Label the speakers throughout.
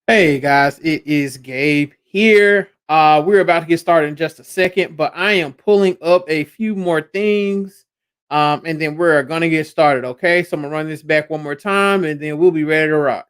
Speaker 1: Hey guys, it is Gabe here. We're about to get started in just a second, but I am pulling up a few more things, and then we're gonna get started. Okay, so I'm gonna run this back one more time, and then we'll be ready to rock.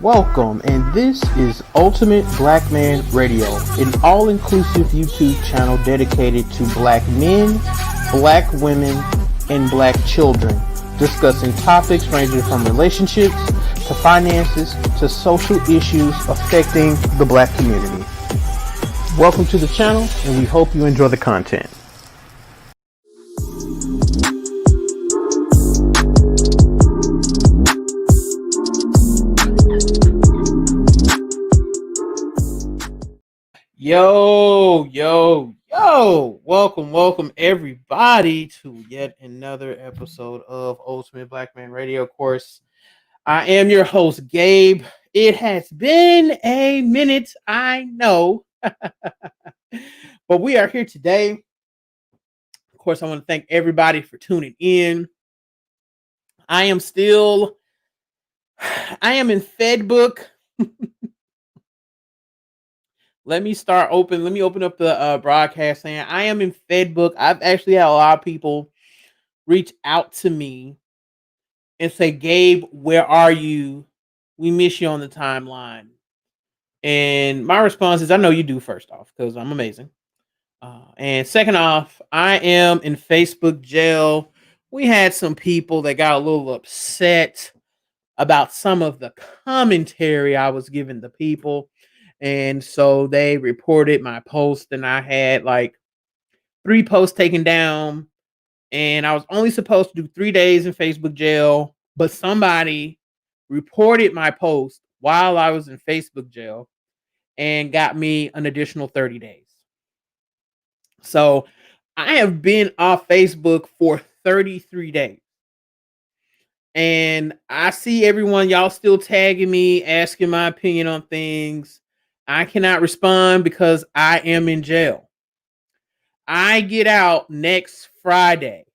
Speaker 1: welcome, and this is Ultimate Blackman Radio, an all-inclusive YouTube channel dedicated to black men, black women, and black children, discussing topics ranging from relationships to finances to social issues affecting the black community. Welcome to the channel, and we hope you enjoy the content. Yo, welcome everybody to yet another episode of Ultimate Blackman Radio. Of course, I am your host, Gabe. It has been a minute, I know, but we are here today. Of course, I want to thank everybody for tuning in. I am in Fedbook. Let me open up the broadcast saying I am in Fedbook. I've actually had a lot of people reach out to me and say, Gabe, where are you? We miss you on the timeline. And my response is, I know you do, first off, because I'm amazing. And second off, I am in Facebook jail. We had some people that got a little upset about some of the commentary I was giving the people. And so they reported my post, and I had like 3 posts taken down. And I was only supposed to do 3 days in Facebook jail, but somebody reported my post while I was in Facebook jail and got me an additional 30 days. So I have been off Facebook for 33 days. And I see everyone, y'all still tagging me, asking my opinion on things. I cannot respond because I am in jail. I get out next Friday.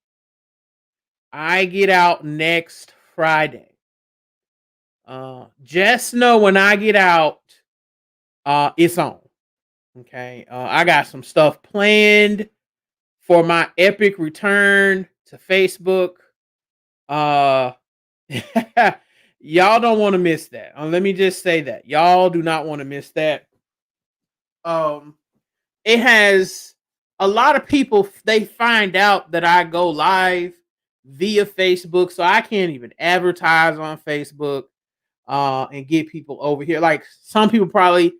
Speaker 1: Just know when I get out, it's on. Okay. I got some stuff planned for my epic return to Facebook. Y'all don't want to miss that. Let me just say that. Y'all do not want to miss that. It has a lot of people, they find out that I go live via Facebook, so I can't even advertise on Facebook and get people over here. Like some people probably,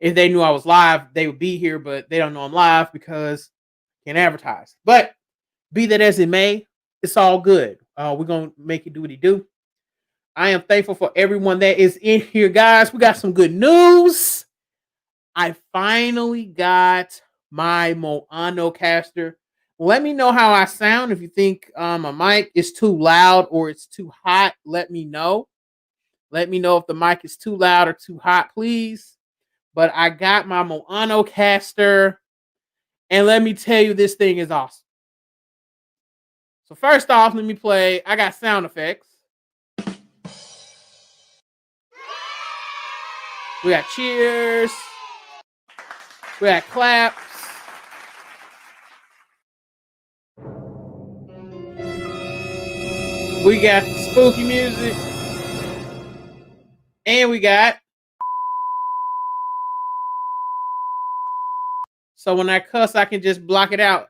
Speaker 1: if they knew I was live, they would be here, but they don't know I'm live because I can't advertise. But be that as it may, it's all good. We're going to make it do what it do. I am thankful for everyone that is in here, guys. We got some good news. I finally got my Moano caster. Let me know how I sound. If you think my mic is too loud or it's too hot, let me know. Let me know if the mic is too loud or too hot, please. But I got my Moano caster. And let me tell you, this thing is awesome. So first off, let me play. I got sound effects. We got cheers. We got claps. We got spooky music. And we got. So when I cuss, I can just block it out.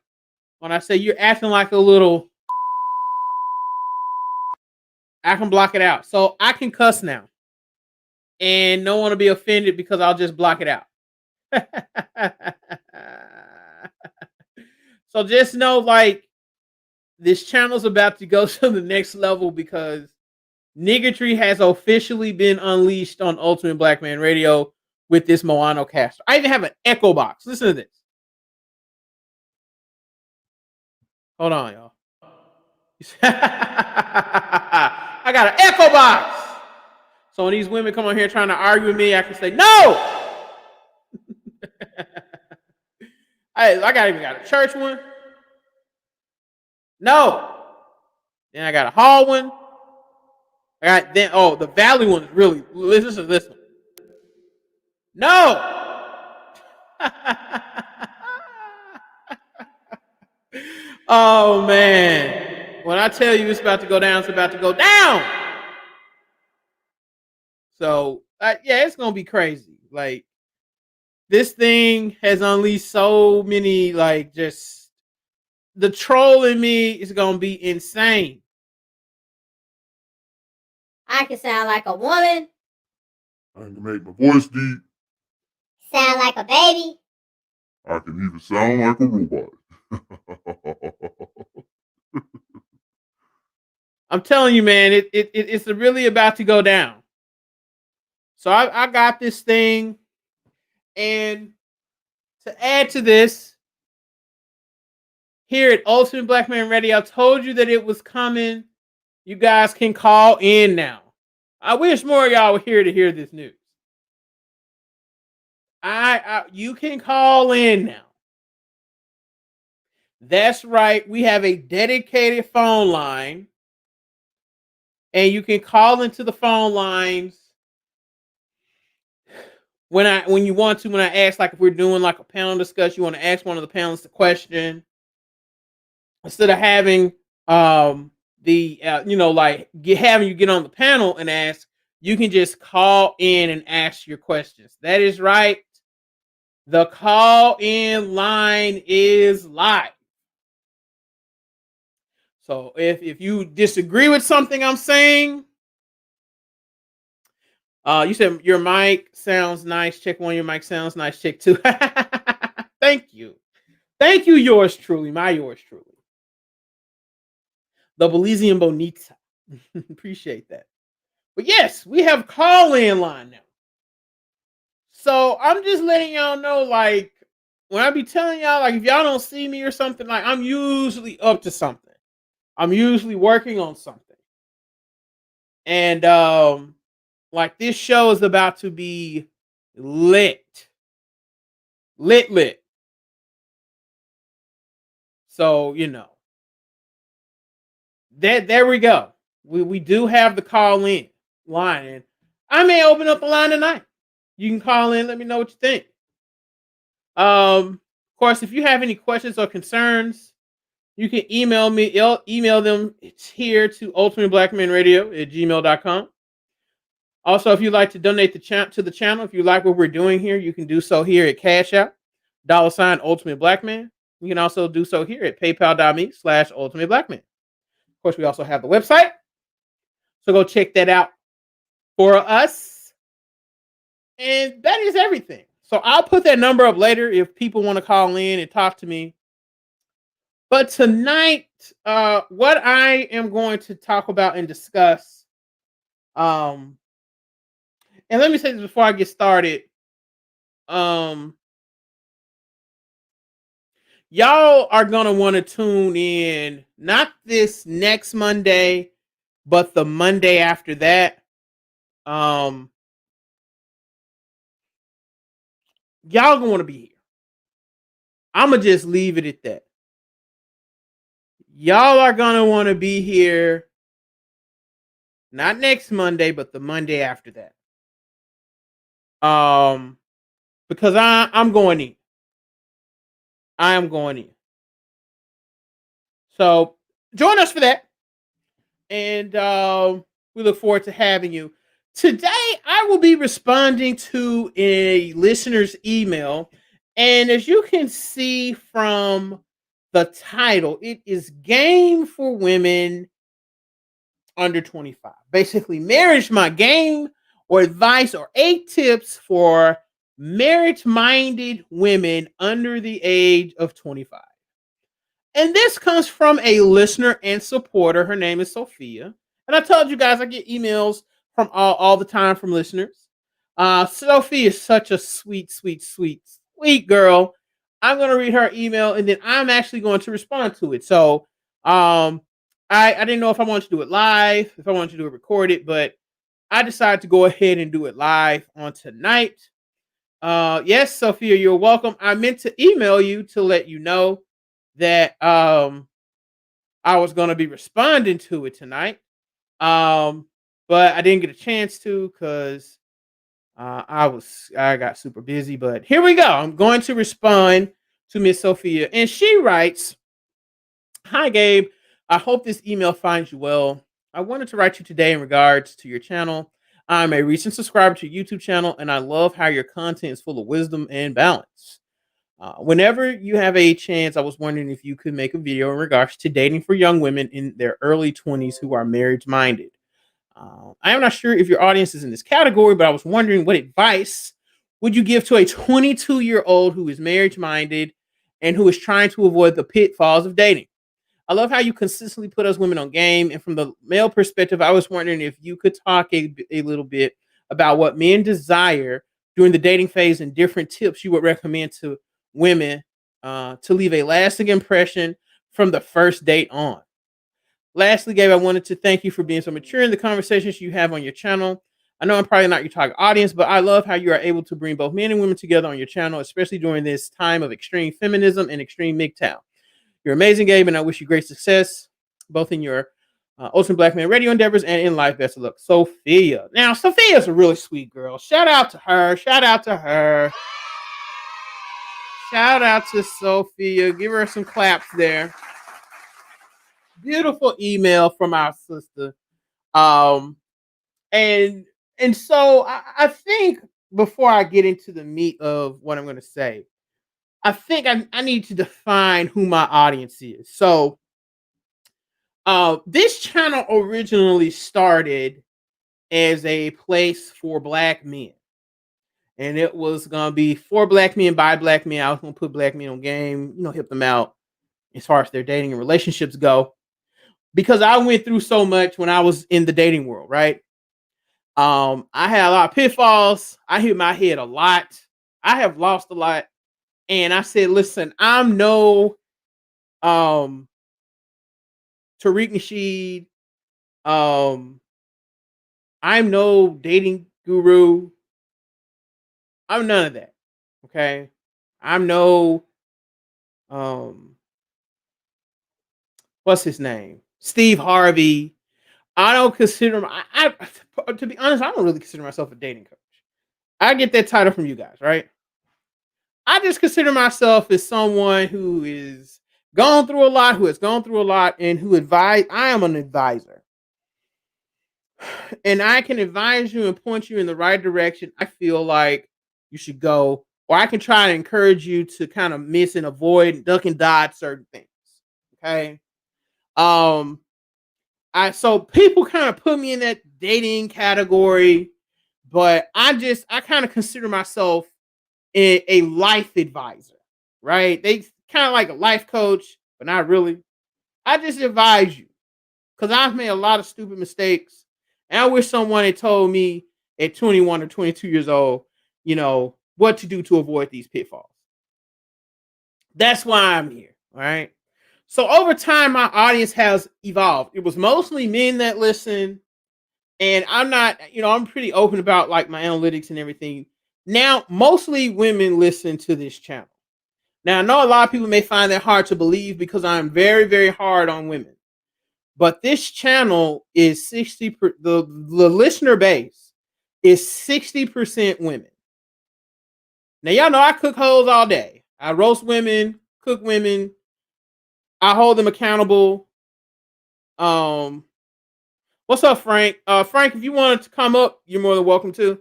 Speaker 1: When I say you're acting like a little, I can block it out. So I can cuss now. And no one will be offended because I'll just block it out. So just know, like, this channel's about to go to the next level because niggatry has officially been unleashed on Ultimate Blackman Radio with this Moano caster. I even have an echo box. Listen to this. Hold on, y'all. I got an echo box. So when these women come on here trying to argue with me, I can say, no! I even got a church one. No. Then I got a hall one. The valley one is really, listen to this one. No. Oh man. When I tell you it's about to go down, it's about to go down. So Yeah, it's gonna be crazy. Like this thing has unleashed so many, like, just the troll in me is gonna be insane.
Speaker 2: I can sound like a woman.
Speaker 3: I can make my voice deep.
Speaker 2: Sound like a baby.
Speaker 3: I can even sound like a robot.
Speaker 1: I'm telling you, man, it's really about to go down. So I got this thing, and to add to this, here at Ultimate Blackman Radio, I told you that it was coming. You guys can call in now. I wish more of y'all were here to hear this news. You can call in now. That's right. We have a dedicated phone line, and you can call into the phone lines when you want to. When I ask, like, if we're doing like a panel discussion, you want to ask one of the panelists a question instead of having having you get on the panel and ask. You can just call in and ask your questions. That is right. The call in line is live. So if you disagree with something I'm saying, you said your mic sounds nice. Check one. Your mic sounds nice. Check two. Thank you. Thank you, yours truly. Yours truly. The Belizean Bonita. Appreciate that. But yes, we have call in line now. So I'm just letting y'all know, like, when I be telling y'all, like, if y'all don't see me or something, like, I'm usually up to something. I'm usually working on something. And like, this show is about to be lit. Lit. So, there we go. We do have the call in line. And I may open up a line tonight. You can call in, let me know what you think. Of course, if you have any questions or concerns, you can email me. Email them here to ultimateblackmanradio@gmail.com. Also, if you'd like to donate to the channel, if you like what we're doing here, you can do so here at Cash App, $Ultimate Blackman. You can also do so here at paypal.me/Ultimate Blackman. Of course, we also have the website. So go check that out for us. And that is everything. So I'll put that number up later if people want to call in and talk to me. But tonight, what I am going to talk about and discuss, and let me say this before I get started. Y'all are gonna want to tune in, not this next Monday, but the Monday after that. Y'all gonna want to be here. I'ma just leave it at that. Y'all are gonna want to be here, not next Monday, but the Monday after that. Because I'm going in. I am going in. So join us for that. And we look forward to having you. Today, I will be responding to a listener's email. And as you can see from the title, it is Game for Women Under 25. Basically, marriage, my game, or advice, or 8 tips for marriage-minded women under the age of 25. And this comes from a listener and supporter. Her name is Sophia. And I told you guys I get emails from all the time from listeners. Sophie is such a sweet girl. I'm going to read her email and then I'm actually going to respond to it. So I didn't know if I wanted to do it live, if I wanted to do it recorded, but I decided to go ahead and do it live on tonight. Yes, Sophia, you're welcome. I meant to email you to let you know that I was going to be responding to it tonight. But I didn't get a chance to because I got super busy. But here we go. I'm going to respond to Miss Sophia. And she writes, "Hi, Gabe. I hope this email finds you well. I wanted to write you today in regards to your channel. I'm a recent subscriber to your YouTube channel, and I love how your content is full of wisdom and balance. Whenever you have a chance, I was wondering if you could make a video in regards to dating for young women in their early 20s who are marriage minded. I am not sure if your audience is in this category, but I was wondering what advice would you give to a 22-year-old who is marriage minded and who is trying to avoid the pitfalls of dating? I love how you consistently put us women on game. And from the male perspective, I was wondering if you could talk a little bit about what men desire during the dating phase and different tips you would recommend to women to leave a lasting impression from the first date on. Lastly, Gabe, I wanted to thank you for being so mature in the conversations you have on your channel. I know I'm probably not your target audience, but I love how you are able to bring both men and women together on your channel, especially during this time of extreme feminism and extreme MGTOW. You're amazing, Gabe, and I wish you great success both in your Ultimate Black Man radio endeavors and in life. Best of luck. Sophia. Now, Sophia's a really sweet girl. Shout out to her. Shout out to her. Shout out to Sophia. Give her some claps there. Beautiful email from our sister. Um, and so I think before I get into the meat of what I'm going to say, I think I need to define who my audience is. So, this channel originally started as a place for black men, and it was gonna be for black men by black men. I was gonna put black men on game, help them out as far as their dating and relationships go, because I went through so much when I was in the dating world, right? I had a lot of pitfalls. I hit my head a lot. I have lost a lot, and I said, "Listen, I'm no Tariq Nasheed. Um, I'm no dating guru. I'm none of that. Okay. I'm no um what's his name? Steve Harvey. I don't consider to be honest, I don't really consider myself a dating coach. I get that title from you guys, right? I just consider myself as someone who is gone through a lot, who has gone through a lot, and who advise. I am an advisor. And I can advise you and point you in the right direction I feel like you should go, or I can try to encourage you to kind of miss and avoid, duck and dodge certain things. Okay. Um, so people kind of put me in that dating category, but I kind of consider myself a life advisor, right? They kind of like a life coach, but not really. I just advise you because I've made a lot of stupid mistakes. And I wish someone had told me at 21 or 22 years old, what to do to avoid these pitfalls. That's why I'm here. All right. So over time, my audience has evolved. It was mostly men that listen. And I'm not, I'm pretty open about like my analytics and everything. Now, mostly women listen to this channel. Now, I know a lot of people may find that hard to believe because I'm very, very hard on women. But this channel is the listener base is 60% women. Now y'all know I cook hoes all day. I roast women, cook women, I hold them accountable. Um, what's up, Frank? Frank, if you wanted to come up, you're more than welcome to.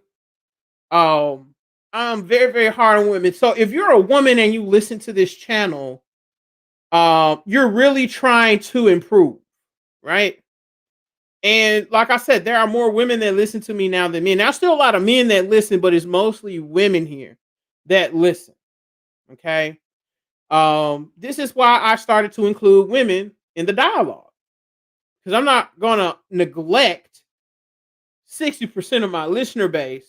Speaker 1: I'm very, very hard on women. So if you're a woman and you listen to this channel, you're really trying to improve, right? And like I said, there are more women that listen to me now than men. There's still a lot of men that listen, but it's mostly women here that listen. Okay. This is why I started to include women in the dialogue. Because I'm not gonna neglect 60% of my listener base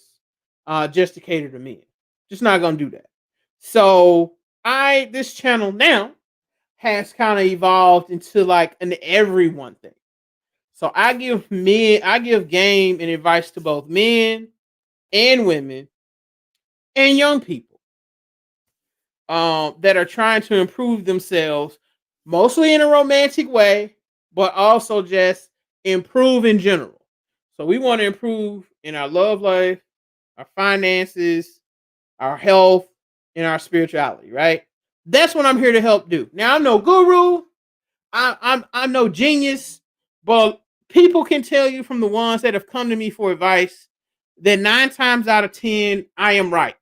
Speaker 1: just to cater to men. Just not gonna do that. So this channel now has kind of evolved into like an everyone thing. So I give game and advice to both men and women and young people that are trying to improve themselves, mostly in a romantic way, but also just improve in general. So we want to improve in our love life, our finances, our health, and our spirituality, right? That's what I'm here to help do. Now I'm no guru, I'm no genius, but people can tell you from the ones that have come to me for advice then 9 times out of 10, I am right.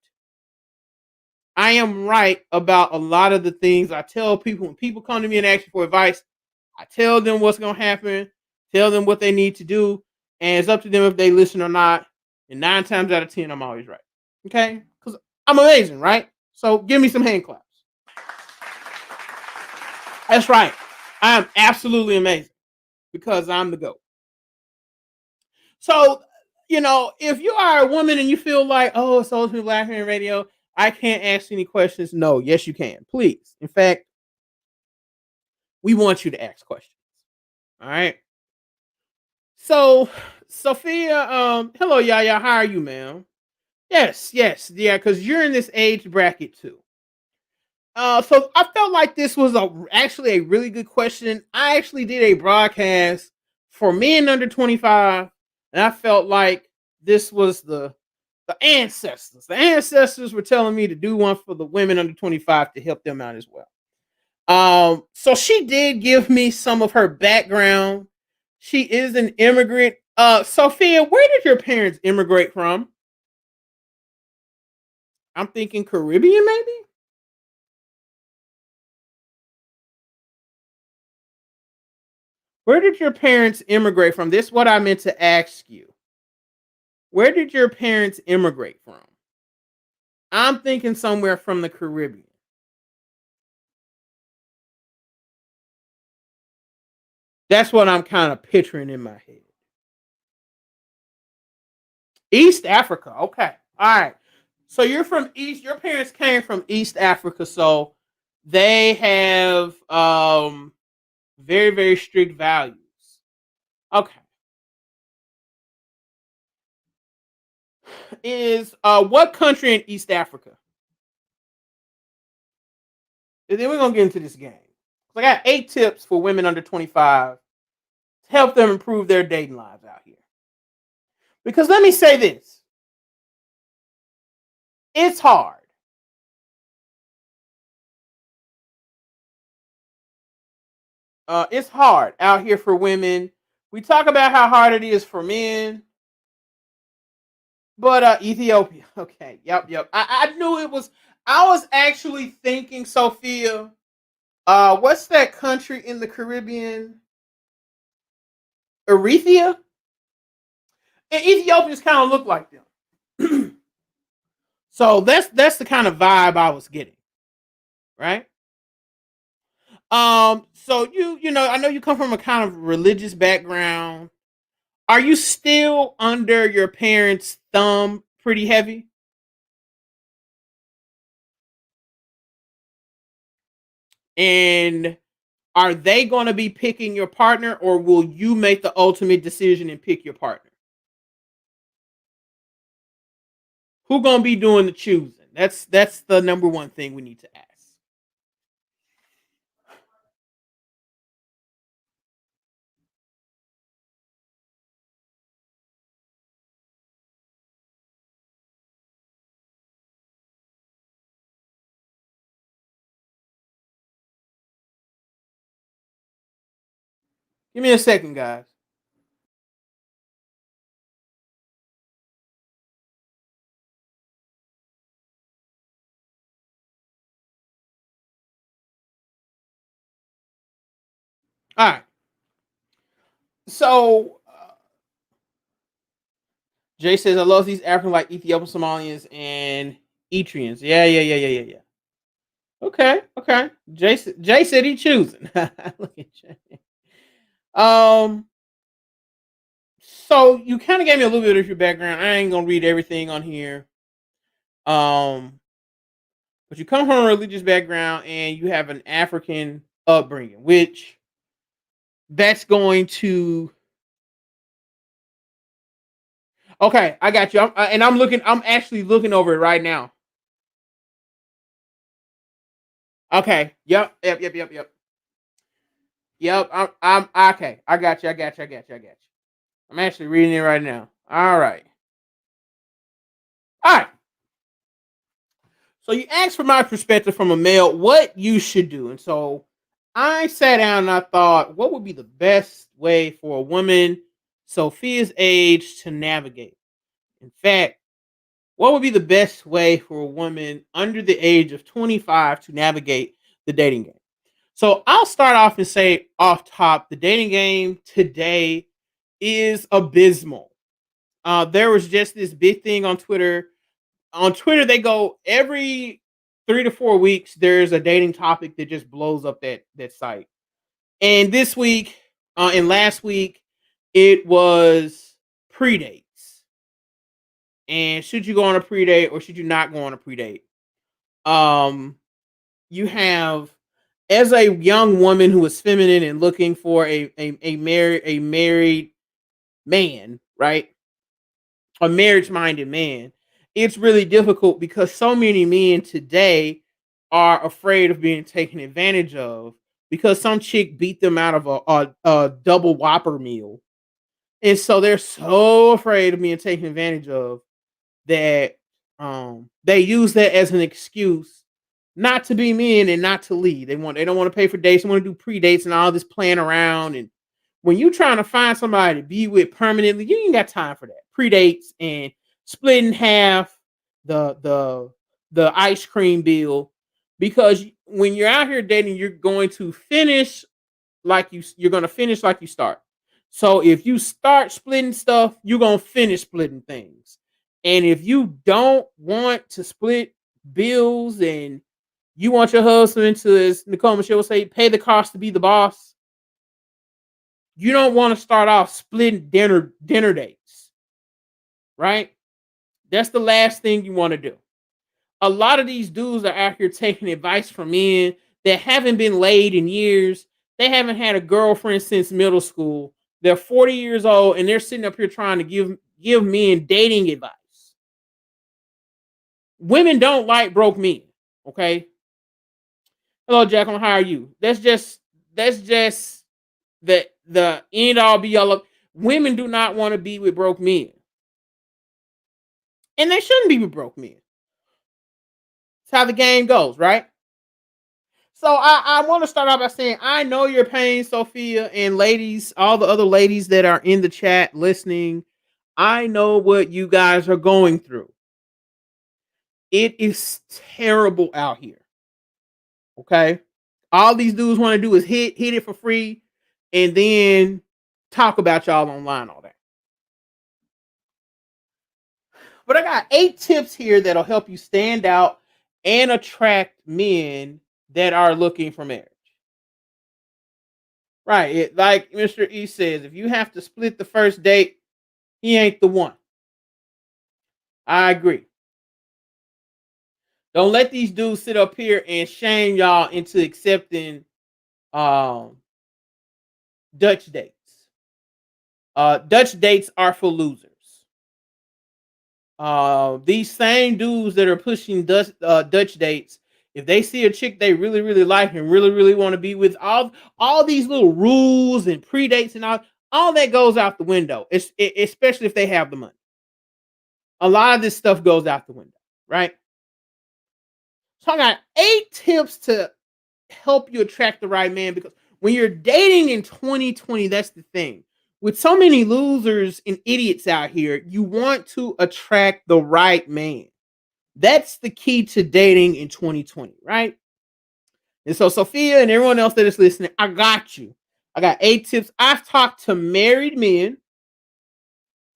Speaker 1: I am right about a lot of the things I tell people. When people come to me and ask me for advice, I tell them what's going to happen, tell them what they need to do, and it's up to them if they listen or not. And 9 times out of 10, I'm always right. Okay? Because I'm amazing, right? So give me some hand claps. That's right. I am absolutely amazing because I'm the GOAT. So, if you are a woman and you feel like, oh, it's Ultimate Blackman Radio, I can't ask any questions. No, yes, you can. Please. In fact, we want you to ask questions. All right. So, Sophia, hello, Yaya. How are you, ma'am? Yes, yes, yeah, because you're in this age bracket too. So I felt like this was actually a really good question. I actually did a broadcast for men under 25, and I felt like this was the ancestors. The ancestors were telling me to do one for the women under 25 to help them out as well. So she did give me some of her background. She is an immigrant. Sophia, where did your parents immigrate from? I'm thinking Caribbean, maybe. Where did your parents immigrate from? This is what I meant to ask you. Where did your parents immigrate from? I'm thinking somewhere from the Caribbean. That's what I'm kind of picturing in my head. East Africa. Okay. All right. So you're from East, your parents came from East Africa, so they have very, very strict values. Okay. Is what country in East Africa? And then we're gonna get into this game. So I got 8 tips for women under 25 to help them improve their dating lives out here. Because let me say this. It's hard. It's hard out here for women. We talk about how hard it is for men. But Ethiopia. Okay. Yep. I knew it was. I was actually thinking, Sophia. What's that country in the Caribbean? Eritrea. And Ethiopians kind of look like them. So that's the kind of vibe I was getting, right? So I know you come from a kind of religious background. Are you still under your parents' thumb pretty heavy? And are they going to be picking your partner, or will you make the ultimate decision and pick your partner? Who going to be doing the choosing? That's the number one thing we need to ask. Give me a second, guys. All right. So Jay says, I love these African like Ethiopian Somalians and Etrians. Yeah. Okay. Jay said he choosing. Look at Jay. Um, so you kind of gave me a little bit of your background. I ain't gonna read everything on here. Um, but you come from a religious background and you have an African upbringing, which that's going to. Okay, I got you. And I'm looking. I'm actually looking over it right now. Okay. Yep. Yep. I'm okay. I got you. I'm actually reading it right now. All right. All right. So you asked for my perspective from a male, what you should do. And so I sat down and I thought, what would be the best way for a woman Sophia's age to navigate? In fact, what would be the best way for a woman under the age of 25 to navigate the dating game? So I'll start off and say off top, the dating game today is abysmal. There was just this big thing on Twitter. On Twitter, they go every 3 to 4 weeks. There's a dating topic that just blows up that site. And this week, and last week, it was pre-dates. And should you go on a pre-date or should you not go on a pre-date? Um, you have as a young woman who is feminine and looking for a married man, right? A marriage minded man, it's really difficult because so many men today are afraid of being taken advantage of because some chick beat them out of a double whopper meal. And so they're so afraid of being taken advantage of that they use that as an excuse not to be men and not to lead. They don't want to pay for dates, they want to do pre-dates and all this playing around. And when you trying to find somebody to be with permanently, you ain't got time for that. Pre-dates and split in half the ice cream bill. Because when you're out here dating, you're going to finish you're gonna finish like you start. So if you start splitting stuff, you're gonna finish splitting things. And if you don't want to split bills and you want your husband to, as Nicole Michelle will say, pay the cost to be the boss, you don't want to start off splitting dinner dates, right? That's the last thing you want to do. A lot of these dudes are out here taking advice from men that haven't been laid in years. They haven't had a girlfriend since middle school. They're 40 years old and they're sitting up here trying to give men dating advice. Women don't like broke men, okay? Hello, Jacqueline, how are you? That's just the end all be all of women do not want to be with broke men. And they shouldn't be with broke men. That's how the game goes, right? So I want to start off by saying I know your pain, Sophia, and ladies, all the other ladies that are in the chat listening. I know what you guys are going through. It is terrible out here. Okay. All these dudes want to do is hit it for free and then talk about y'all online all day. But I got 8 tips here that'll help you stand out and attract men that are looking for marriage. Right. Like Mr. E says, if you have to split the first date, he ain't the one. I agree. Don't let these dudes sit up here and shame y'all into accepting um, Dutch dates. Dutch dates are for losers. These same dudes that are pushing Dutch dates, if they see a chick they really, really like and really, really want to be with, all these little rules and predates and all that goes out the window. Especially if they have the money. A lot of this stuff goes out the window, right? So I got 8 tips to help you attract the right man because when you're dating in 2020, that's the thing. With so many losers and idiots out here, you want to attract the right man. That's the key to dating in 2020, right? And so, Sophia and everyone else that is listening, I got you. I got 8 tips. I've talked to married men,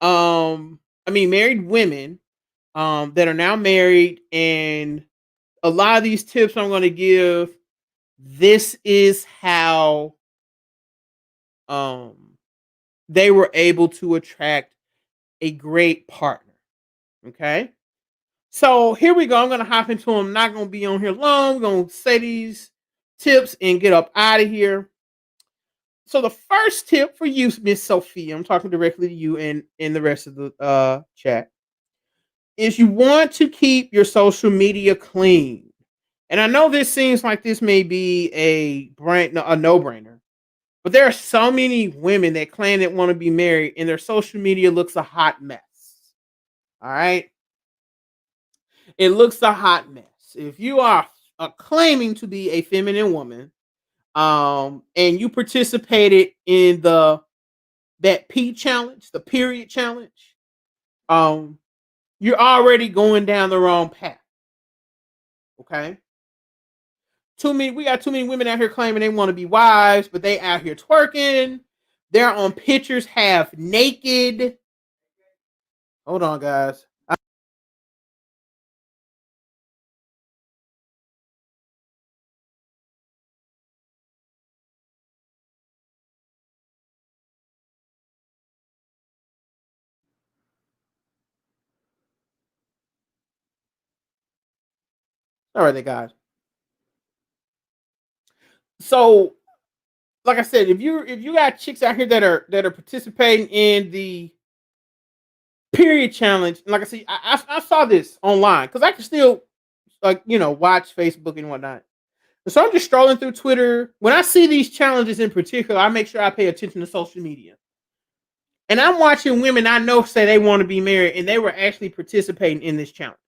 Speaker 1: married women, that are now married, and a lot of these tips I'm going to give. This is how they were able to attract a great partner. Okay. So here we go. I'm going to hop into them. I'm not going to be on here long. I'm going to say these tips and get up out of here. So the first tip for you, Miss Sophia, I'm talking directly to you and in the rest of the chat, is you want to keep your social media clean. And I know this seems like this may be a no-brainer, but there are so many women that claim that want to be married and their social media looks a hot mess. All right. It looks a hot mess. If you are claiming to be a feminine woman, and you participated in that P challenge, the period challenge, you're already going down the wrong path. Okay. We got too many women out here claiming they want to be wives, but they out here twerking. They're on pictures half naked. Hold on, guys. All right, guys. So, like I said, if you got chicks out here that are participating in the period challenge, like I said, I saw this online because I can still watch Facebook and whatnot. So I'm just strolling through Twitter. When I see these challenges in particular, I make sure I pay attention to social media. And I'm watching women I know say they want to be married, and they were actually participating in this challenge.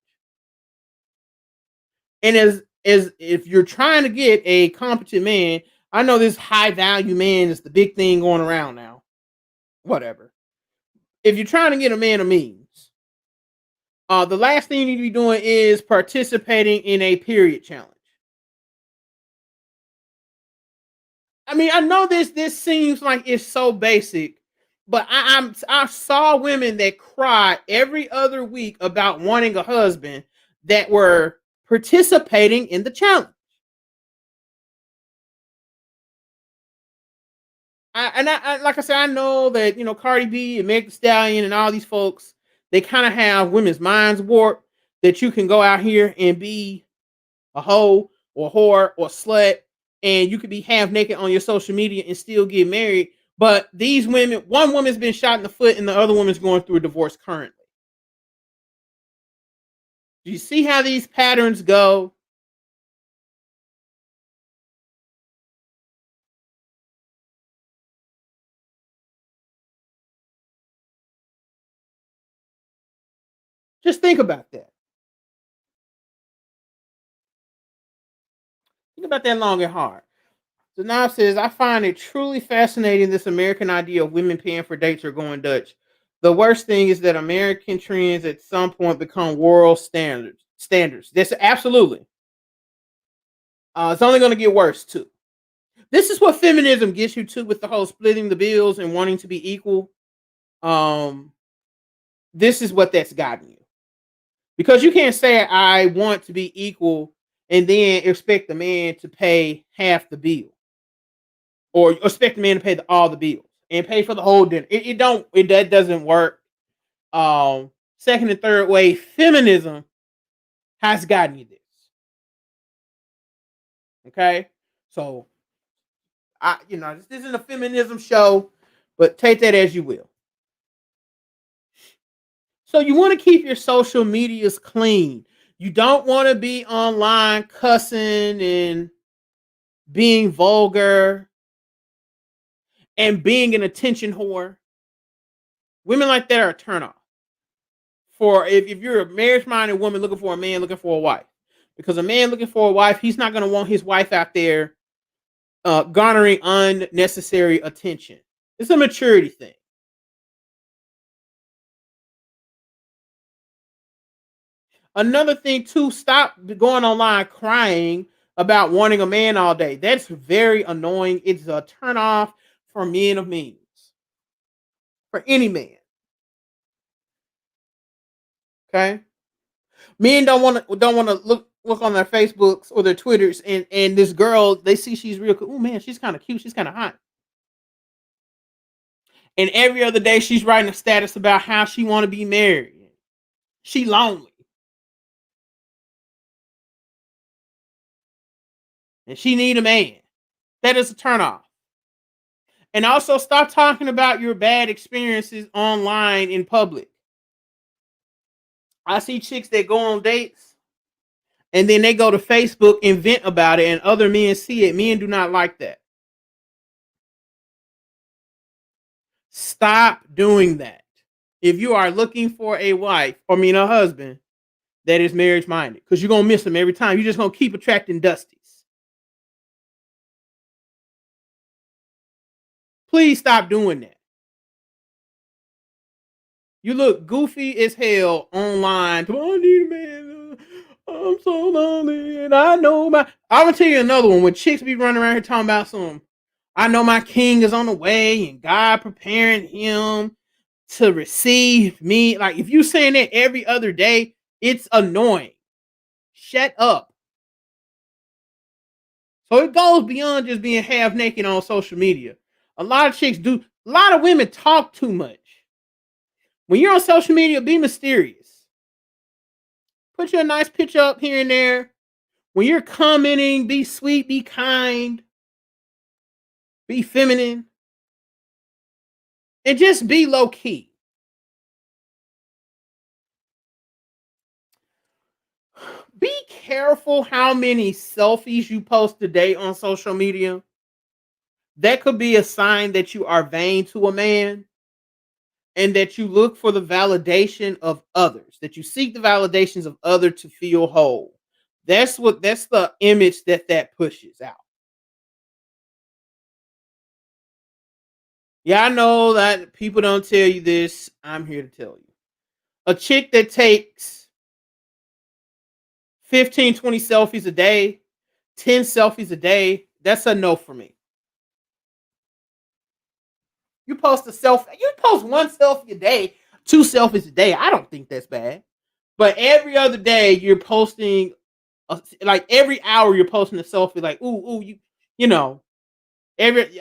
Speaker 1: And as if you're trying to get a competent man, I know this high value man is the big thing going around now. Whatever. If you're trying to get a man of means, the last thing you need to be doing is participating in a period challenge. I mean, I know this seems like it's so basic, but I saw women that cry every other week about wanting a husband that were participating in the challenge. Like I said, I know that Cardi B and Meg Thee Stallion and all these folks, they kind of have women's minds warped that you can go out here and be a hoe or whore or slut, and you could be half naked on your social media and still get married. But these women, one woman's been shot in the foot, and the other woman's going through a divorce currently. Do you see how these patterns go? Just think about that. Think about that long and hard. So now it says, I find it truly fascinating this American idea of women paying for dates or going Dutch. The worst thing is that American trends at some point become world standards. That's absolutely. It's only going to get worse too. This is what feminism gets you to with the whole splitting the bills and wanting to be equal. Um, this is what that's gotten you. Because you can't say I want to be equal and then expect the man to pay half the bill, or expect the man to pay all the bills and pay for the whole dinner. That doesn't work. Second and third wave feminism has gotten you this. Okay, so this isn't a feminism show, but take that as you will. So you want to keep your social medias clean. You don't want to be online cussing and being vulgar and being an attention whore. Women like that are a turnoff. For if you're a marriage-minded woman looking for a man, looking for a wife. Because a man looking for a wife, he's not going to want his wife out there garnering unnecessary attention. It's a maturity thing. Another thing too, stop going online crying about wanting a man all day. That's very annoying. It's a turn off for men of means. For any man. Okay? Men don't want to look on their Facebooks or their Twitters and this girl, they see she's real cool. Oh man, she's kind of cute, she's kind of hot. And every other day she's writing a status about how she want to be married. She lonely. And she need a man. That is a turnoff. And also stop talking about your bad experiences online in public. I see chicks that go on dates and then they go to Facebook and vent about it and other men see it. Men do not like that. Stop doing that. If you are looking for a wife, a husband that is marriage minded, because you're gonna miss them every time. You're just gonna keep attracting dusties. Please stop doing that. You look goofy as hell online. I need a man. I'm so lonely, and I know my. I'm gonna tell you another one. When chicks be running around here talking about some, I know my king is on the way, and God preparing him to receive me. Like if you saying that every other day, it's annoying. Shut up. So it goes beyond just being half naked on social media. A lot of chicks do. A lot of women talk too much. When you're on social media, be mysterious. Put you a nice picture up here and there. When you're commenting, be sweet, be kind, be feminine, and just be low key. Be careful how many selfies you post today on social media. That could be a sign that you are vain to a man and that you look for the validation of others, that you seek the validations of others to feel whole. That's the image that pushes out. Yeah, I know that people don't tell you this. I'm here to tell you. A chick that takes 15, 20 selfies a day, 10 selfies a day, that's a no for me. You post a selfie, you post one selfie a day, two selfies a day. I don't think that's bad. But every other day you're posting like every hour you're posting a selfie like ooh you know, every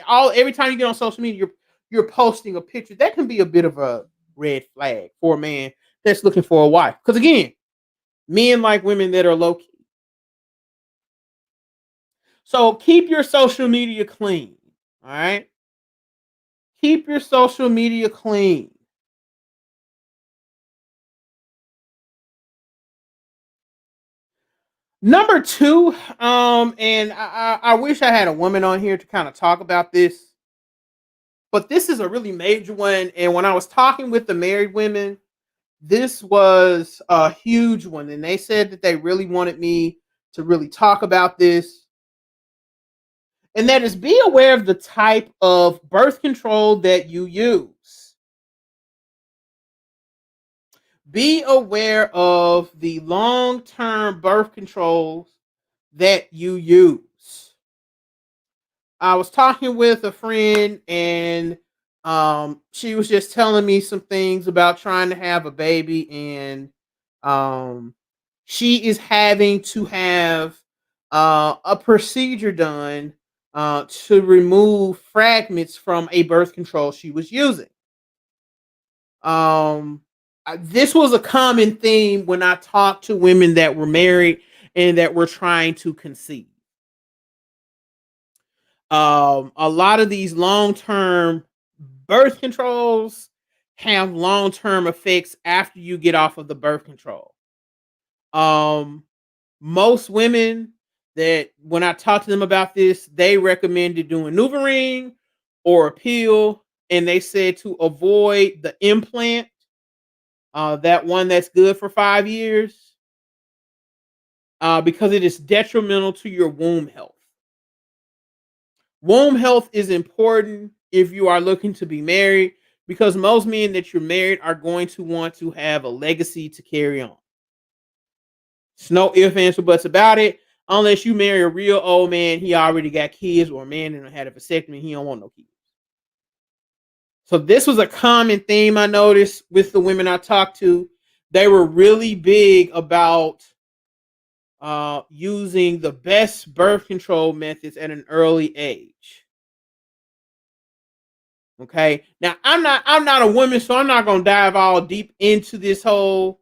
Speaker 1: time you get on social media you're posting a picture. That can be a bit of a red flag for a man that's looking for a wife. Cuz again, men like women that are low key. So keep your social media clean. All right? Keep your social media clean. Number two, and I wish I had a woman on here to kind of talk about this, but this is a really major one. And when I was talking with the married women, this was a huge one. And they said that they really wanted me to really talk about this. And that is be aware of the type of birth control that you use. Be aware of the long term birth controls that you use. I was talking with a friend and she was just telling me some things about trying to have a baby and um, she is having to have a procedure done to remove fragments from a birth control she was using. Um, this was a common theme when I talked to women that were married and that were trying to conceive. A lot of these long-term birth controls have long-term effects after you get off of the birth control. Um, Most women that when I talk to them about this, they recommended doing NuvaRing or a pill, and they said to avoid the implant, that one that's good for 5 years, because it is detrimental to your womb health. Womb health is important if you are looking to be married because most men that you're married are going to want to have a legacy to carry on. It's no ifs, ands, or buts about it. Unless you marry a real old man, he already got kids, or a man that had a vasectomy, he don't want no kids. So this was a common theme I noticed with the women I talked to. They were really big about using the best birth control methods at an early age. Okay. Now I'm not a woman, so I'm not gonna dive all deep into this whole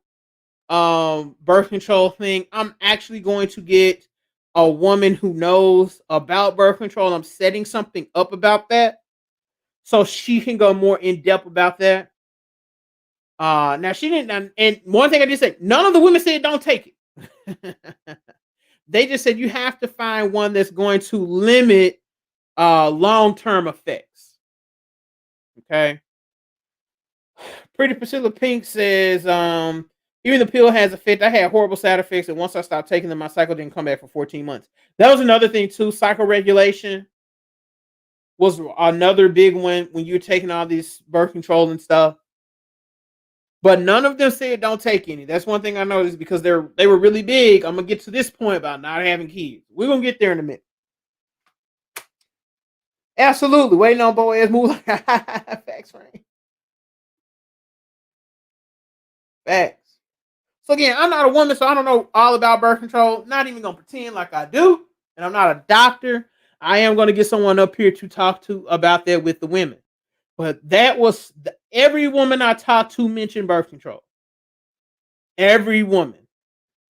Speaker 1: birth control thing. I'm actually going to get a woman who knows about birth control. I'm setting something up about that so she can go more in depth about that. Now she didn't, and one thing I did say, none of the women said don't take it. They just said you have to find one that's going to limit long-term effects. Okay. Pretty Priscilla Pink says, even the pill has effect. I had horrible side effects, and once I stopped taking them, my cycle didn't come back for 14 months. That was another thing too. Cycle regulation was another big one when you're taking all these birth control and stuff. But none of them said don't take any. That's one thing I noticed because they were really big. I'm gonna get to this point about not having kids. We're gonna get there in a minute. Absolutely. Waiting on Boaz move. Facts, Frank. Facts. So again, I'm not a woman, so I don't know all about birth control. Not even gonna pretend like I do. And I'm not a doctor. I am gonna get someone up here to talk to about that with the women. But that was every woman I talked to mentioned birth control. Every woman.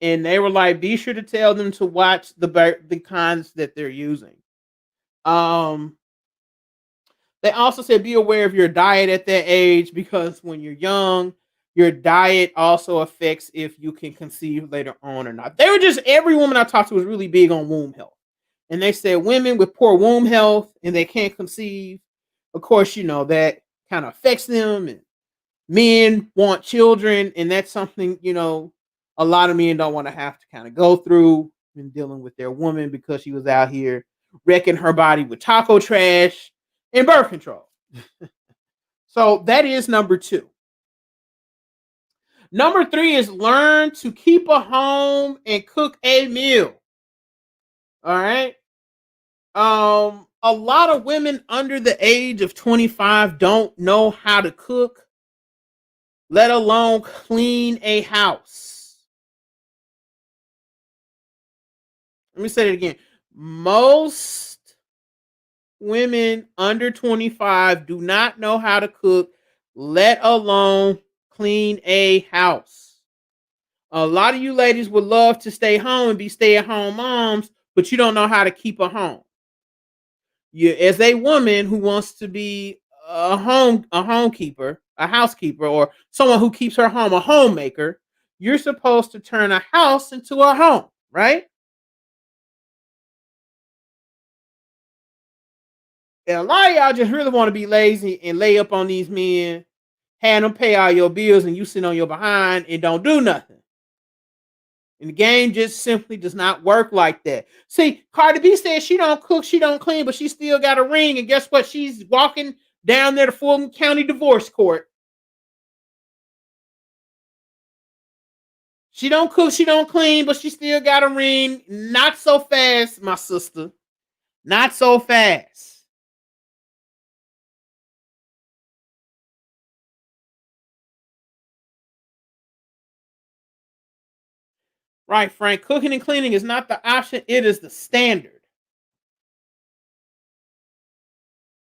Speaker 1: And they were like, be sure to tell them to watch the kinds that they're using. Um, they also said be aware of your diet at that age because when you're young, your diet also affects if you can conceive later on or not. They were just every woman I talked to was really big on womb health. And they said women with poor womb health and they can't conceive, of course, that kind of affects them. And men want children, and that's something, a lot of men don't want to have to kind of go through when dealing with their woman because she was out here wrecking her body with taco trash and birth control. So that is number 2. Number 3 is learn to keep a home and cook a meal. All right. A lot of women under the age of 25 don't know how to cook, let alone clean a house. Let me say it again. Most women under 25 do not know how to cook, let alone clean a house. A lot of you ladies would love to stay home and be stay-at-home moms, but you don't know how to keep a home. You, as a woman who wants to be a homekeeper, a housekeeper, or someone who keeps her home, a homemaker, you're supposed to turn a house into a home, right? And a lot of y'all just really want to be lazy and lay up on these men, have them pay all your bills, and you sit on your behind and don't do nothing. And the game just simply does not work like that. See, Cardi B says she don't cook, she don't clean, but she still got a ring. And guess what? She's walking down there to Fulton County Divorce Court. She don't cook, she don't clean, but she still got a ring. Not so fast, my sister. Not so fast. Right, Frank. Cooking and cleaning is not the option, it is the standard.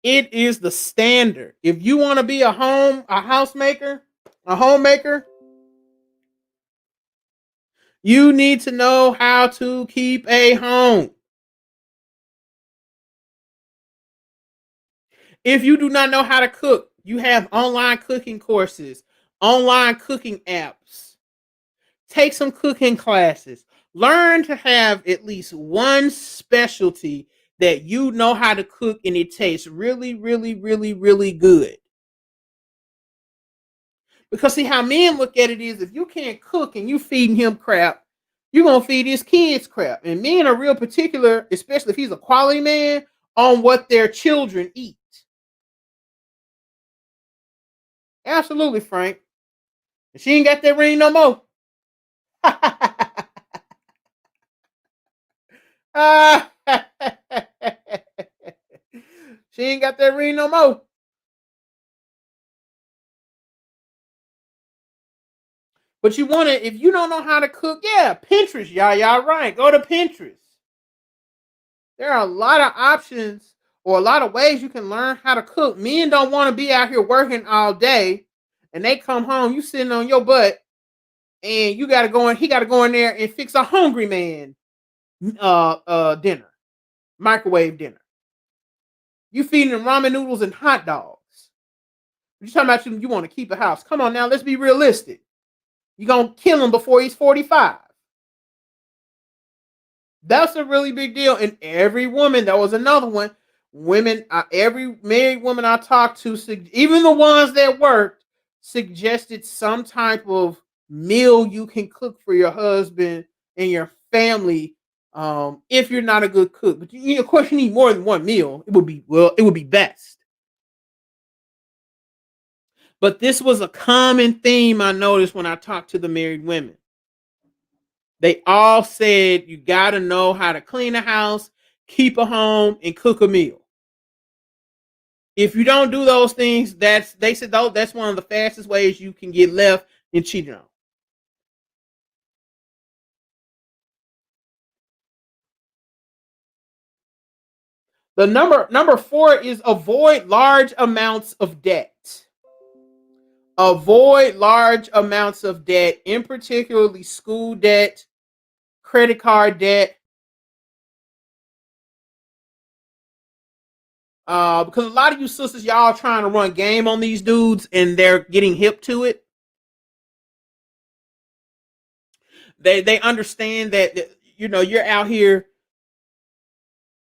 Speaker 1: It is the standard. If you want to be a housemaker, a homemaker, you need to know how to keep a home. If you do not know how to cook, you have online cooking courses, online cooking apps. Take some cooking classes. Learn to have at least one specialty that you know how to cook and it tastes really, really, really, really good. Because see how men look at it is if you can't cook and you feeding him crap, you're gonna feed his kids crap. And men are real particular, especially if he's a quality man, on what their children eat. Absolutely, Frank. She ain't got that ring no more. She ain't got that ring no more. But you want to, if you don't know how to cook, yeah, Pinterest, y'all right. Go to Pinterest. There are a lot of options or a lot of ways you can learn how to cook. Men don't want to be out here working all day and they come home, you sitting on your butt, and you gotta go in, he gotta go in there and fix a hungry man dinner, microwave dinner. You feeding them ramen noodles and hot dogs. You talking about you want to keep a house. Come on now, let's be realistic. You're gonna kill him before he's 45. That's a really big deal. And every woman, that was another one. Women, every married woman I talked to, even the ones that worked, suggested some type of meal you can cook for your husband and your family. If you're not a good cook, but of course you need more than one meal. It would be best. But this was a common theme I noticed when I talked to the married women. They all said you got to know how to clean a house, keep a home, and cook a meal. If you don't do those things, they said though that's one of the fastest ways you can get left and cheated on. The number 4 is avoid large amounts of debt. Avoid large amounts of debt, in particularly school debt, credit card debt. Because a lot of you sisters, y'all trying to run game on these dudes and they're getting hip to it. They understand that you know you're out here.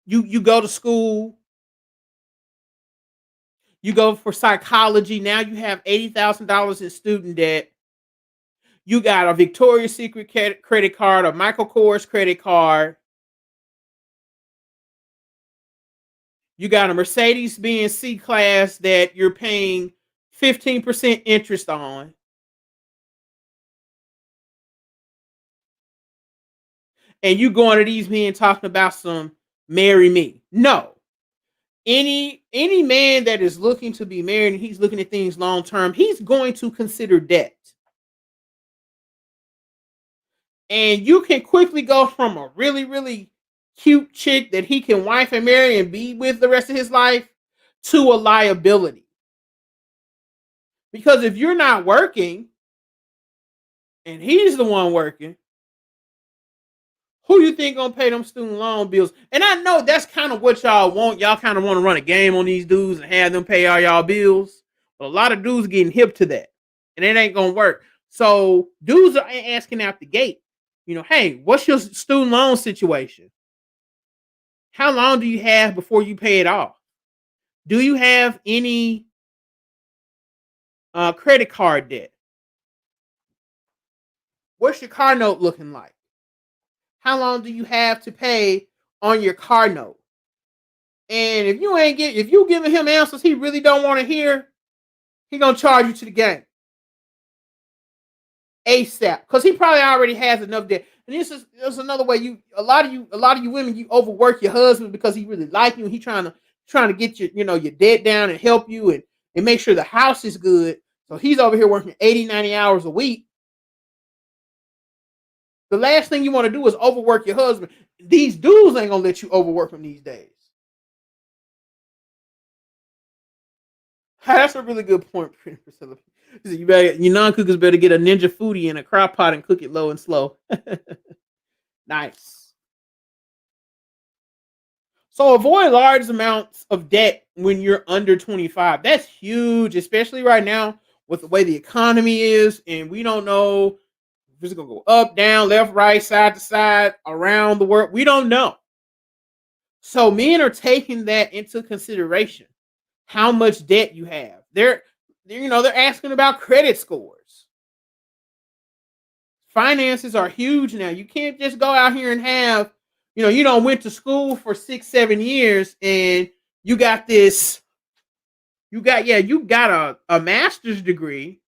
Speaker 1: You go to school. You go for psychology. Now you have $80,000 in student debt. You got a Victoria's Secret credit card, a Michael Kors credit card. You got a Mercedes-Benz C-Class that you're paying 15% interest on. And you going to these men talking about some marry me. No. Any man that is looking to be married and he's looking at things long term, he's going to consider debt. And you can quickly go from a really, really cute chick that he can wife and marry and be with the rest of his life to a liability. Because if you're not working and he's the one working, who you think gonna pay them student loan bills? And I know that's kind of what y'all want. Y'all kind of want to run a game on these dudes and have them pay all y'all bills. But a lot of dudes getting hip to that, and it ain't gonna work. So dudes are asking out the gate, you know, hey, what's your student loan situation? How long do you have before you pay it off? Do you have any credit card debt? What's your car note looking like? How long do you have to pay on your car note? And if you giving him answers he really don't want to hear, he gonna charge you to the game ASAP because he probably already has enough debt. And this is another way a lot of you women, you overwork your husband because he really like you and he trying to get your debt down and help you and make sure the house is good. So he's over here working 80, 90 hours a week. The last thing you want to do is overwork your husband. These dudes ain't gonna let you overwork him these days. That's a really good point, Priscilla. You non-cookers better get a ninja foodie in a crock pot and cook it low and slow. Nice. So avoid large amounts of debt when you're under 25. That's huge, especially right now with the way the economy is, and we don't know if it's gonna go up, down, left, right, side to side, around the world. We don't know. So men are taking that into consideration. How much debt you have. They're asking about credit scores. Finances are huge now. You can't just go out here and have, you don't went to school for 6-7 years and you got this, you got a master's degree,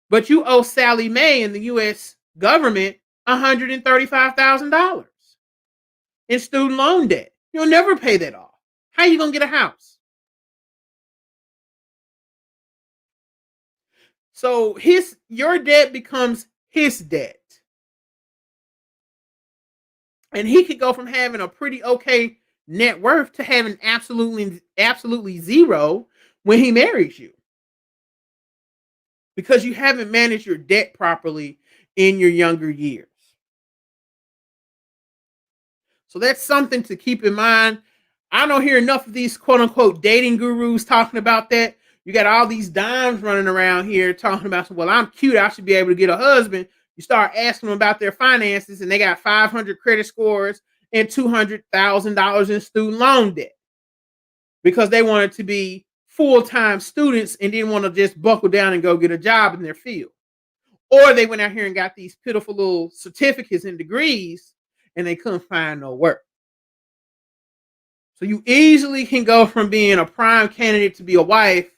Speaker 1: but you owe Sally Mae in the US government $135,000 in student loan debt. You'll never pay that off. How are you gonna get a house? So your debt becomes his debt. And he could go from having a pretty okay net worth to having absolutely zero when he marries you. Because you haven't managed your debt properly in your younger years. So that's something to keep in mind. I don't hear enough of these quote unquote dating gurus talking about that. You got all these dimes running around here talking about, well, I'm cute, I should be able to get a husband. You start asking them about their finances and they got 500 credit scores and $200,000 in student loan debt because they wanted to be full-time students and didn't want to just buckle down and go get a job in their field. Or they went out here and got these pitiful little certificates and degrees and they couldn't find no work. So you easily can go from being a prime candidate to be a wife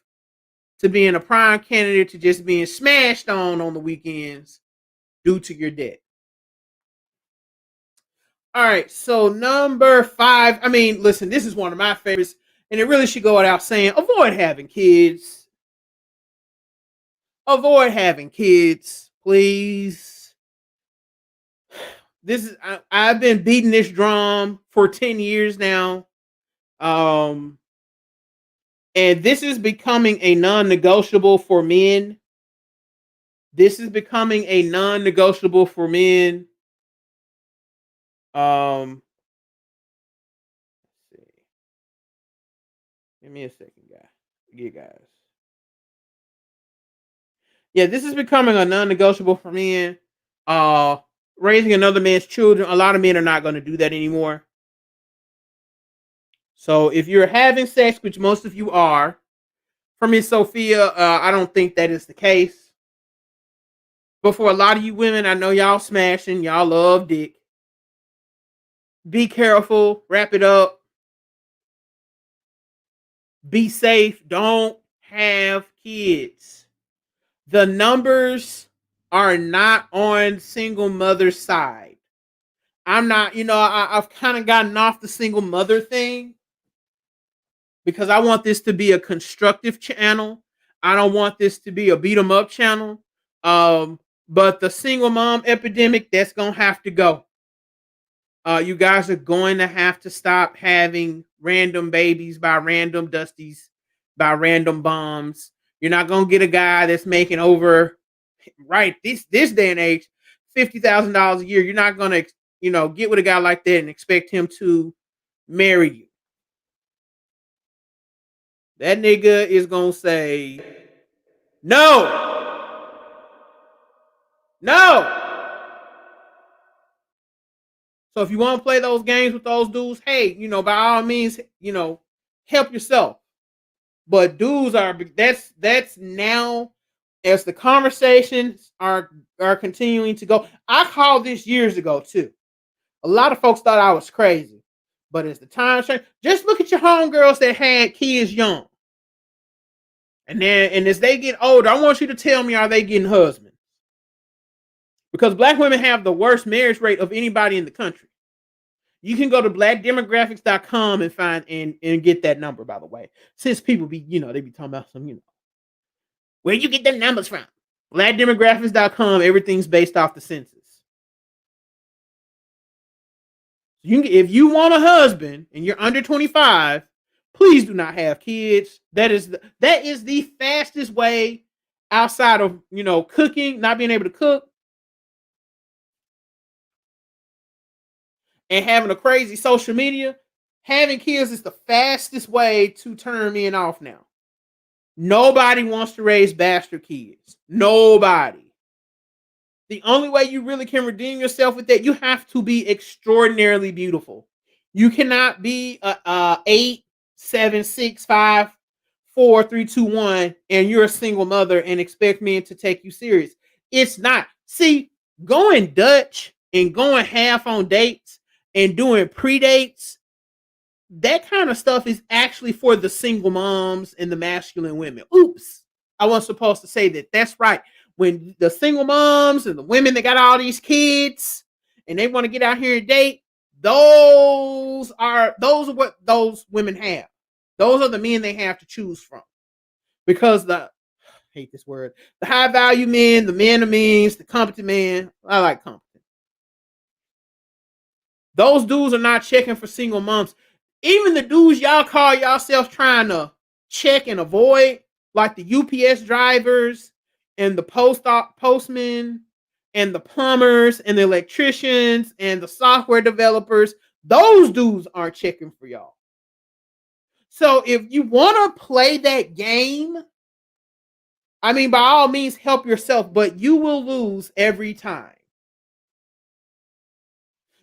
Speaker 1: to being a prime candidate to just being smashed on the weekends due to your debt. All right, so number 5. I mean, listen, this is one of my favorites, and it really should go without saying. Avoid having kids. Avoid having kids, please. I've been beating this drum for 10 years now. Um, and this is becoming a non-negotiable for men. This is becoming a non-negotiable for men. Let's see. Give me a second, guys. Yeah, guys. Yeah, this is becoming a non-negotiable for men. Uh, Raising another man's children. A lot of men are not going to do that anymore. So if you're having sex, which most of you are, for Miss Sophia, I don't think that is the case. But for a lot of you women, I know y'all smashing, y'all love dick. Be careful, wrap it up. Be safe. Don't have kids. The numbers are not on single mother side. I'm not, I've kind of gotten off the single mother thing because I want this to be a constructive channel. I don't want this to be a beat 'em up channel. But the single mom epidemic, that's gonna have to go. You guys are going to have to stop having random babies by random dusties, by random bombs. You're not gonna get a guy that's making over right this day and age $50,000 a year. You're not gonna get with a guy like that and expect him to marry you. That nigga is gonna say no, no. So if you want to play those games with those dudes, hey, by all means, help yourself. But dudes that's now as the conversations are continuing to go. I called this years ago too. A lot of folks thought I was crazy, but as the time changed, just look at your homegirls that had kids young, and as they get older, I want you to tell me, are they getting husbands? Because black women have the worst marriage rate of anybody in the country. You can go to blackdemographics.com and find and get that number, by the way. Since people be, they be talking about some, where you get the numbers from. Blackdemographics.com, everything's based off the census. If you want a husband and you're under 25, please do not have kids. That is the fastest way outside of, cooking, not being able to cook, and having a crazy social media. Having kids is the fastest way to turn men off now. Nobody wants to raise bastard kids. Nobody. The only way you really can redeem yourself with that, you have to be extraordinarily beautiful. You cannot be a 8, 7, 6, 5, 4, 3, 2, 1, and you're a single mother and expect men to take you serious. It's not. See, going Dutch and going half on dates and doing pre-dates, that kind of stuff is actually for the single moms and the masculine women. Oops, I wasn't supposed to say that. That's right. When the single moms and the women that got all these kids and they want to get out here and date, those are what those women have. Those are the men they have to choose from. Because I hate this word, the high value men, the men of means, the competent man. I like competent. Those dudes are not checking for single moms. Even the dudes y'all call yourself trying to check and avoid, like the UPS drivers and the postmen and the plumbers and the electricians and the software developers, those dudes aren't checking for y'all. So if you want to play that game, I mean, by all means, help yourself, but you will lose every time.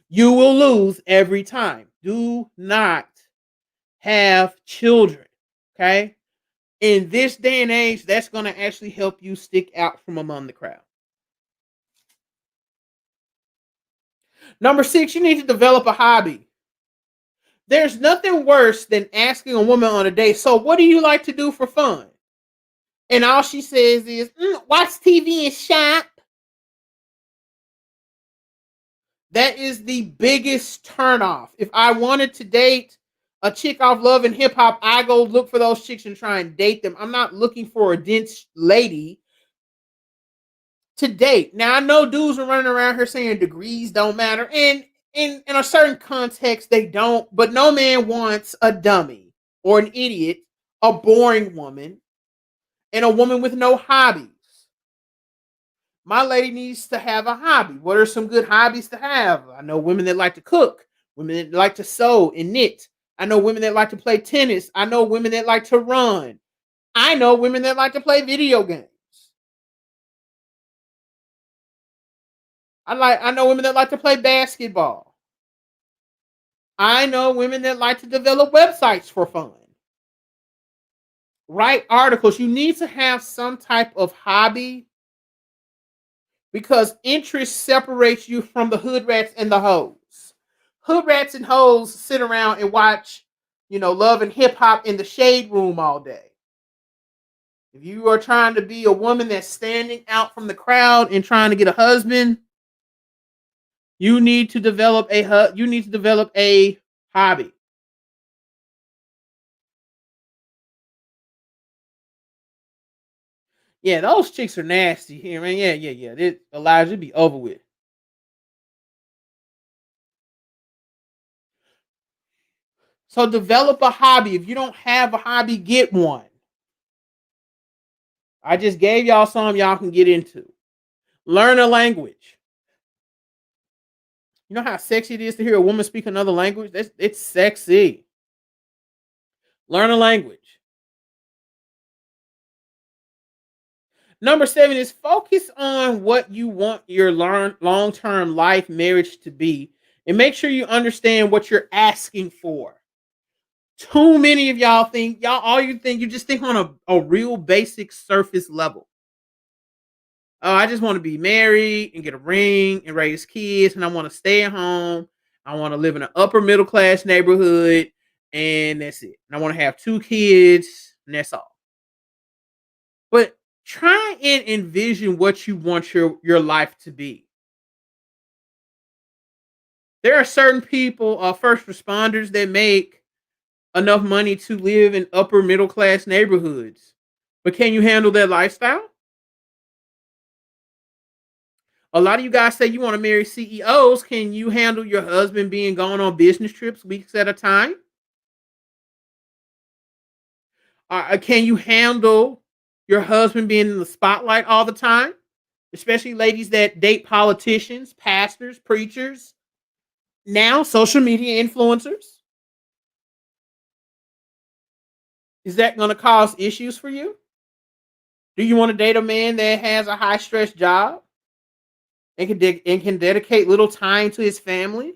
Speaker 1: You will lose every time. Do not have children, okay? In this day and age, that's going to actually help you stick out from among the crowd. Number 6, you need to develop a hobby. There's nothing worse than asking a woman on a date, so what do you like to do for fun? And all she says is, watch TV and shop. That is the biggest turnoff. If I wanted to date a chick off Love and Hip Hop, I go look for those chicks and try and date them. I'm not looking for a dense lady to date. Now I know dudes are running around here saying degrees don't matter, and in a certain context they don't. But no man wants a dummy or an idiot, a boring woman, and a woman with no hobbies. My lady needs to have a hobby. What are some good hobbies to have? I know women that like to cook, women that like to sew and knit. I know women that like to play tennis. I know women that like to run. I know women that like to play video games. I know women that like to play basketball. I know women that like to develop websites for fun. Write articles. You need to have some type of hobby because interest separates you from the hood rats and the hoes. Hood rats and hoes sit around and watch, Love and Hip Hop in the shade room all day. If you are trying to be a woman that's standing out from the crowd and trying to get a husband, you need to develop a hobby. Yeah, those chicks are nasty here, man. Yeah. Elijah, be over with. So develop a hobby. If you don't have a hobby, get one. I just gave y'all some y'all can get into. Learn a language. You know how sexy it is to hear a woman speak another language? It's sexy. Learn a language. Number 7 is focus on what you want your long-term life marriage to be, and make sure you understand what you're asking for. Too many of y'all think you just think on a real basic surface level. Oh, I just want to be married and get a ring and raise kids, and I want to stay at home. I want to live in an upper middle class neighborhood, and that's it. And I want to have 2 kids, and that's all. But try and envision what you want your life to be. There are certain people, first responders, that make enough money to live in upper middle class neighborhoods. But can you handle that lifestyle? A lot of you guys say you want to marry CEOs. Can you handle your husband being gone on business trips weeks at a time? Can you handle your husband being in the spotlight all the time? Especially ladies that date politicians, pastors, preachers, now social media influencers. Is that going to cause issues for you? Do you want to date a man that has a high stress job and can dedicate little time to his family?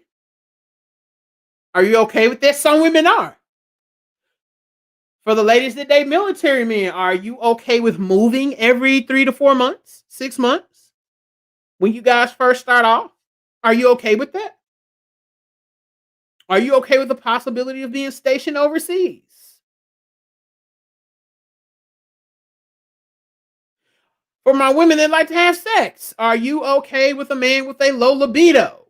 Speaker 1: Are you okay with that? Some women are. For the ladies that date military men, are you okay with moving every 3 to 4 months, 6 months when you guys first start off? Are you okay with that? Are you okay with the possibility of being stationed overseas? For my women that like to have sex, are you okay with a man with a low libido?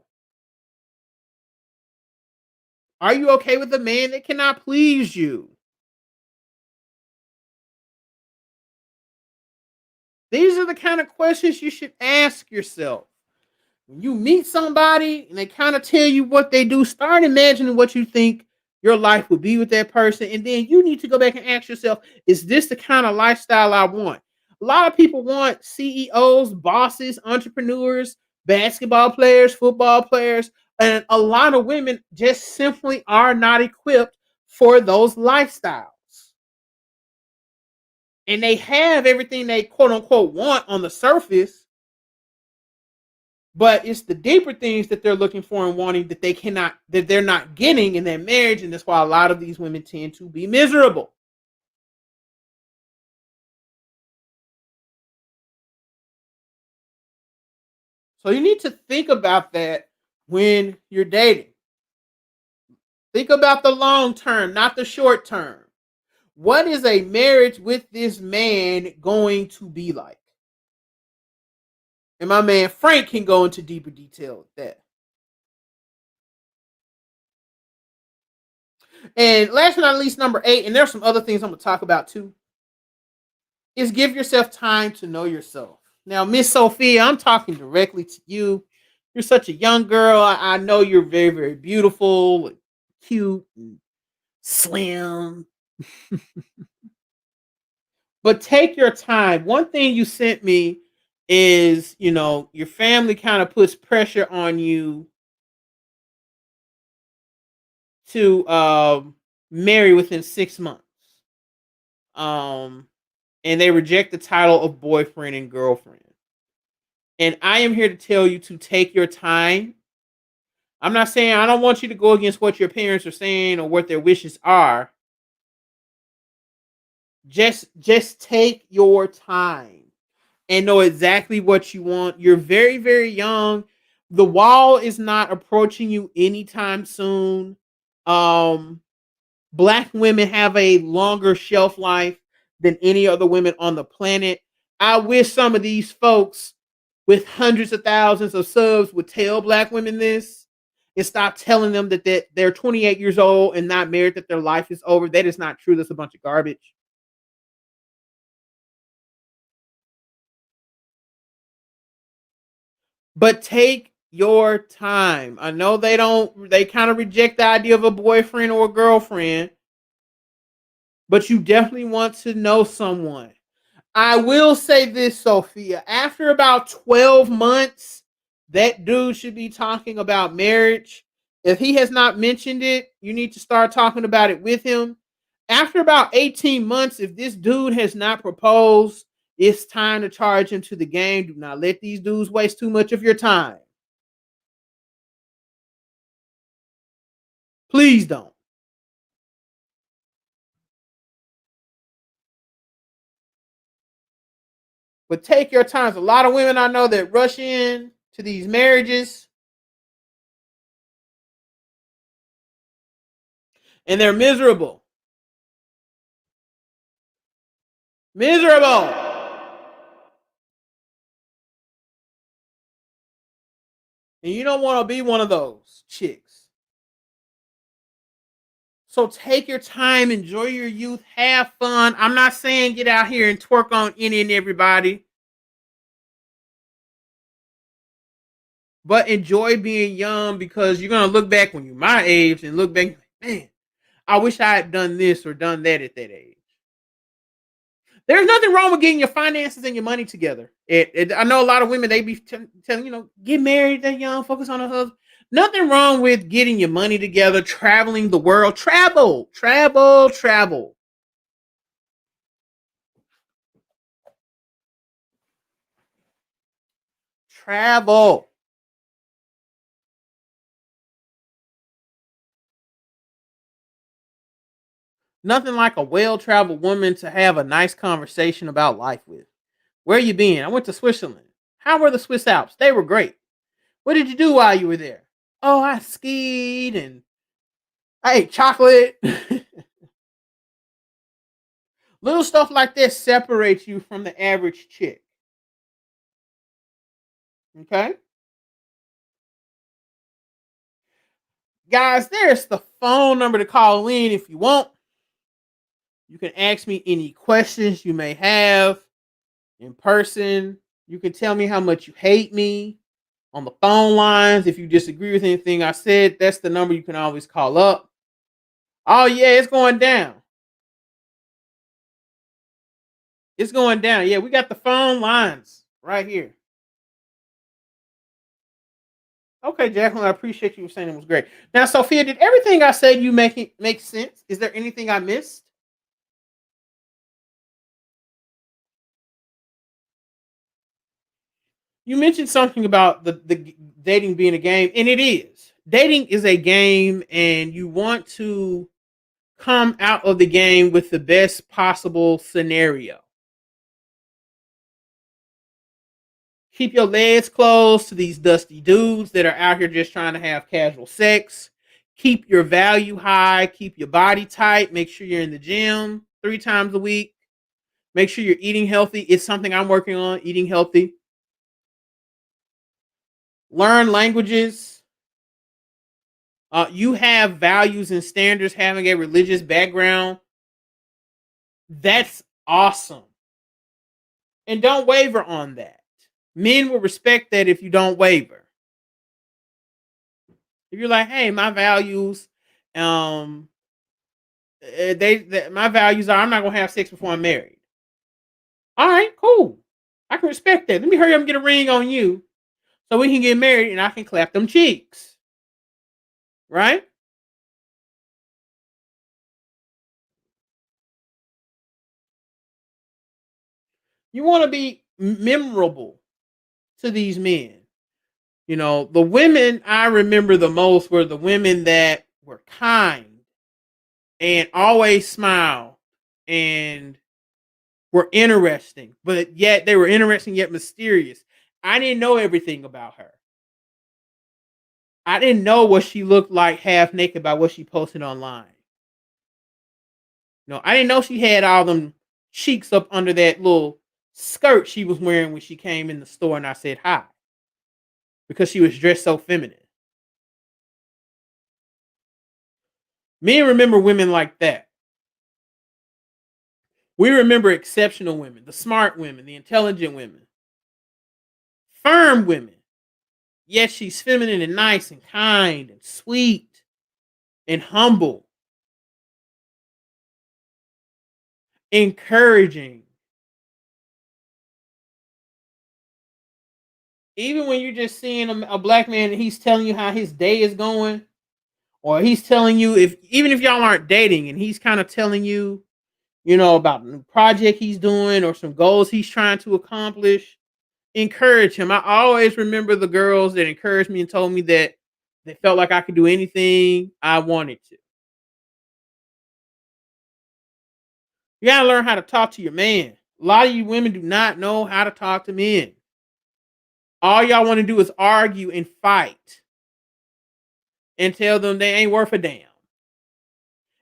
Speaker 1: Are you okay with a man that cannot please you? These are the kind of questions you should ask yourself. When you meet somebody and they kind of tell you what they do, start imagining what you think your life would be with that person. And then you need to go back and ask yourself, is this the kind of lifestyle I want? A lot of people want CEOs, bosses, entrepreneurs, basketball players, football players, and a lot of women just simply are not equipped for those lifestyles. And they have everything they quote unquote want on the surface, but it's the deeper things that they're looking for and wanting that they're not getting in their marriage, and that's why a lot of these women tend to be miserable. So you need to think about that when you're dating. Think about the long term, not the short term. What is a marriage with this man going to be like? And my man Frank can go into deeper detail with that. And last but not least, number 8, and there's some other things I'm going to talk about too, is give yourself time to know yourself. Now, Miss Sophia, I'm talking directly to you. You're such a young girl. I know you're very, very beautiful, and cute, and slim. But take your time. One thing you sent me is, your family kind of puts pressure on you to marry within 6 months. Um, and they reject the title of boyfriend and girlfriend. And I am here to tell you to take your time. I'm not saying I don't want you to go against what your parents are saying or what their wishes are. Just take your time and know exactly what you want. You're very, very young. The wall is not approaching you anytime soon. Black women have a longer shelf life than any other women on the planet. I wish some of these folks with hundreds of thousands of subs would tell black women this and stop telling them that they're 28 years old and not married, that their life is over. That is not true. That's a bunch of garbage. But take your time. I know they kind of reject the idea of a boyfriend or a girlfriend, but you definitely want to know someone. I will say this, Sophia. After about 12 months, that dude should be talking about marriage. If he has not mentioned it, you need to start talking about it with him. After about 18 months, if this dude has not proposed, it's time to charge him to the game. Do not let these dudes waste too much of your time. Please don't. But take your time. There's a lot of women I know that rush in to these marriages and they're miserable. Miserable. And you don't want to be one of those chicks. So take your time, enjoy your youth, have fun. I'm not saying get out here and twerk on any and everybody, but enjoy being young because you're going to look back when you're my age and look back, man, I wish I had done this or done that at that age. There's nothing wrong with getting your finances and your money together. I know a lot of women, they be telling, get married, that young, focus on a husband. Nothing wrong with getting your money together, traveling the world. Travel. Travel. Nothing like a well-traveled woman to have a nice conversation about life with. Where you been? I went to Switzerland. How were the Swiss Alps? They were great. What did you do while you were there? Oh, I skied and I ate chocolate. Little stuff like this separates you from the average chick. Okay? Guys, there's the phone number to call in if you want. You can ask me any questions you may have in person. You can tell me how much you hate me on the phone lines. If you disagree with anything I said, that's the number you can always call up. Oh, yeah, it's going down. It's going down. Yeah, we got the phone lines right here. Okay, Jacqueline, I appreciate you saying it was great. Now, Sophia, did everything I said you make sense? Is there anything I missed? You mentioned something about the dating being a game, and it is. Dating is a game, and you want to come out of the game with the best possible scenario. Keep your legs closed to these dusty dudes that are out here just trying to have casual sex. Keep your value high. Keep your body tight. Make sure you're in the gym. 3 times a week. Make sure you're eating healthy. It's something I'm working on, eating healthy. Learn languages. You have values and standards, having a religious background. That's awesome. And don't waver on that. Men will respect that if you don't waver. If you're like, hey, my values, um, my values are I'm not gonna have sex before I'm married. All right, cool. I can respect that. Let me hurry up and get a ring on you so we can get married and I can clap them cheeks. Right? You want to be memorable to these men. You know, the women I remember the most were the women that were kind and always smile and were interesting, but yet they were interesting yet mysterious. I didn't know everything about her. I didn't know what she looked like half naked by what she posted online. No, I didn't know she had all them cheeks up under that little skirt she was wearing when she came in the store and I said hi because she was dressed so feminine. Men remember women like that. We remember exceptional women, the smart women, the intelligent women, firm women. Yes, she's feminine and nice and kind and sweet and humble, encouraging. Even when you're just seeing a black man and he's telling you how his day is going, or he's telling you if even if y'all aren't dating and he's kind of telling you, you know, about a new project he's doing or some goals he's trying to accomplish, encourage him. I always remember the girls that encouraged me and told me that they felt like I could do anything I wanted to. You gotta learn how to talk to your man. A lot of you women do not know how to talk to men. All y'all want to do is argue and fight and tell them they ain't worth a damn.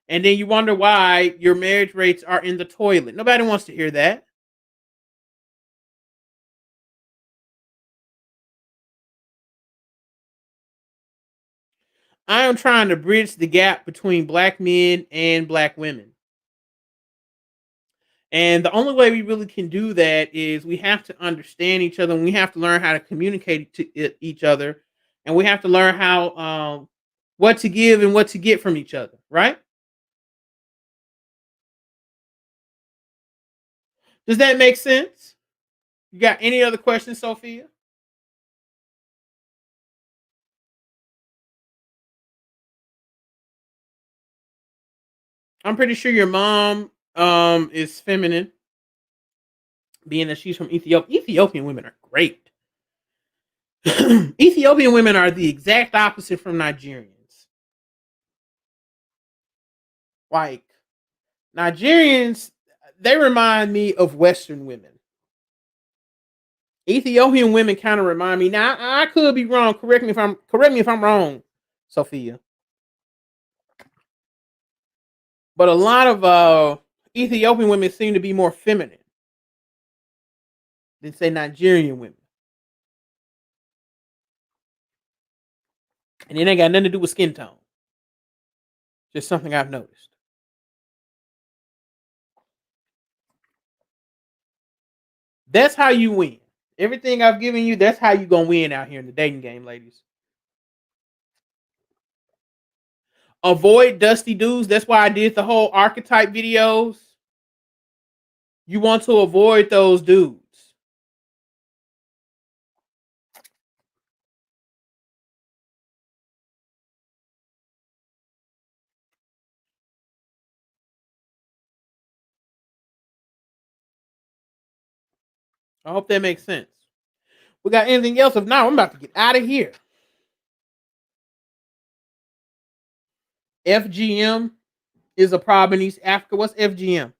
Speaker 1: And then you wonder why your marriage rates are in the toilet. Nobody wants to hear that. I am trying to bridge the gap between black men and black women. And the only way we really can do that is we have to understand each other and we have to learn how to communicate to each other. And we have to learn how, what to give and what to get from each other, right? Does that make sense? You got any other questions, Sophia? I'm pretty sure your mom is feminine, being that she's from Ethiopia. Ethiopian women are great. Ethiopian women are the exact opposite from Nigerians. Like Nigerians, they remind me of Western women. Ethiopian women kind of remind me. Now I could be wrong. Correct me if I'm wrong, Sophia. But a lot of Ethiopian women seem to be more feminine than say Nigerian women, and it ain't got nothing to do with skin tone. Just something I've noticed. That's how you win. Everything I've given you, that's how you gonna win out here in the dating game, ladies. Avoid dusty dudes. That's why I did the whole archetype videos. You want to avoid those dudes. I hope that makes sense. We got anything else? If not, I'm about to get out of here. FGM is a problem in East Africa. What's FGM?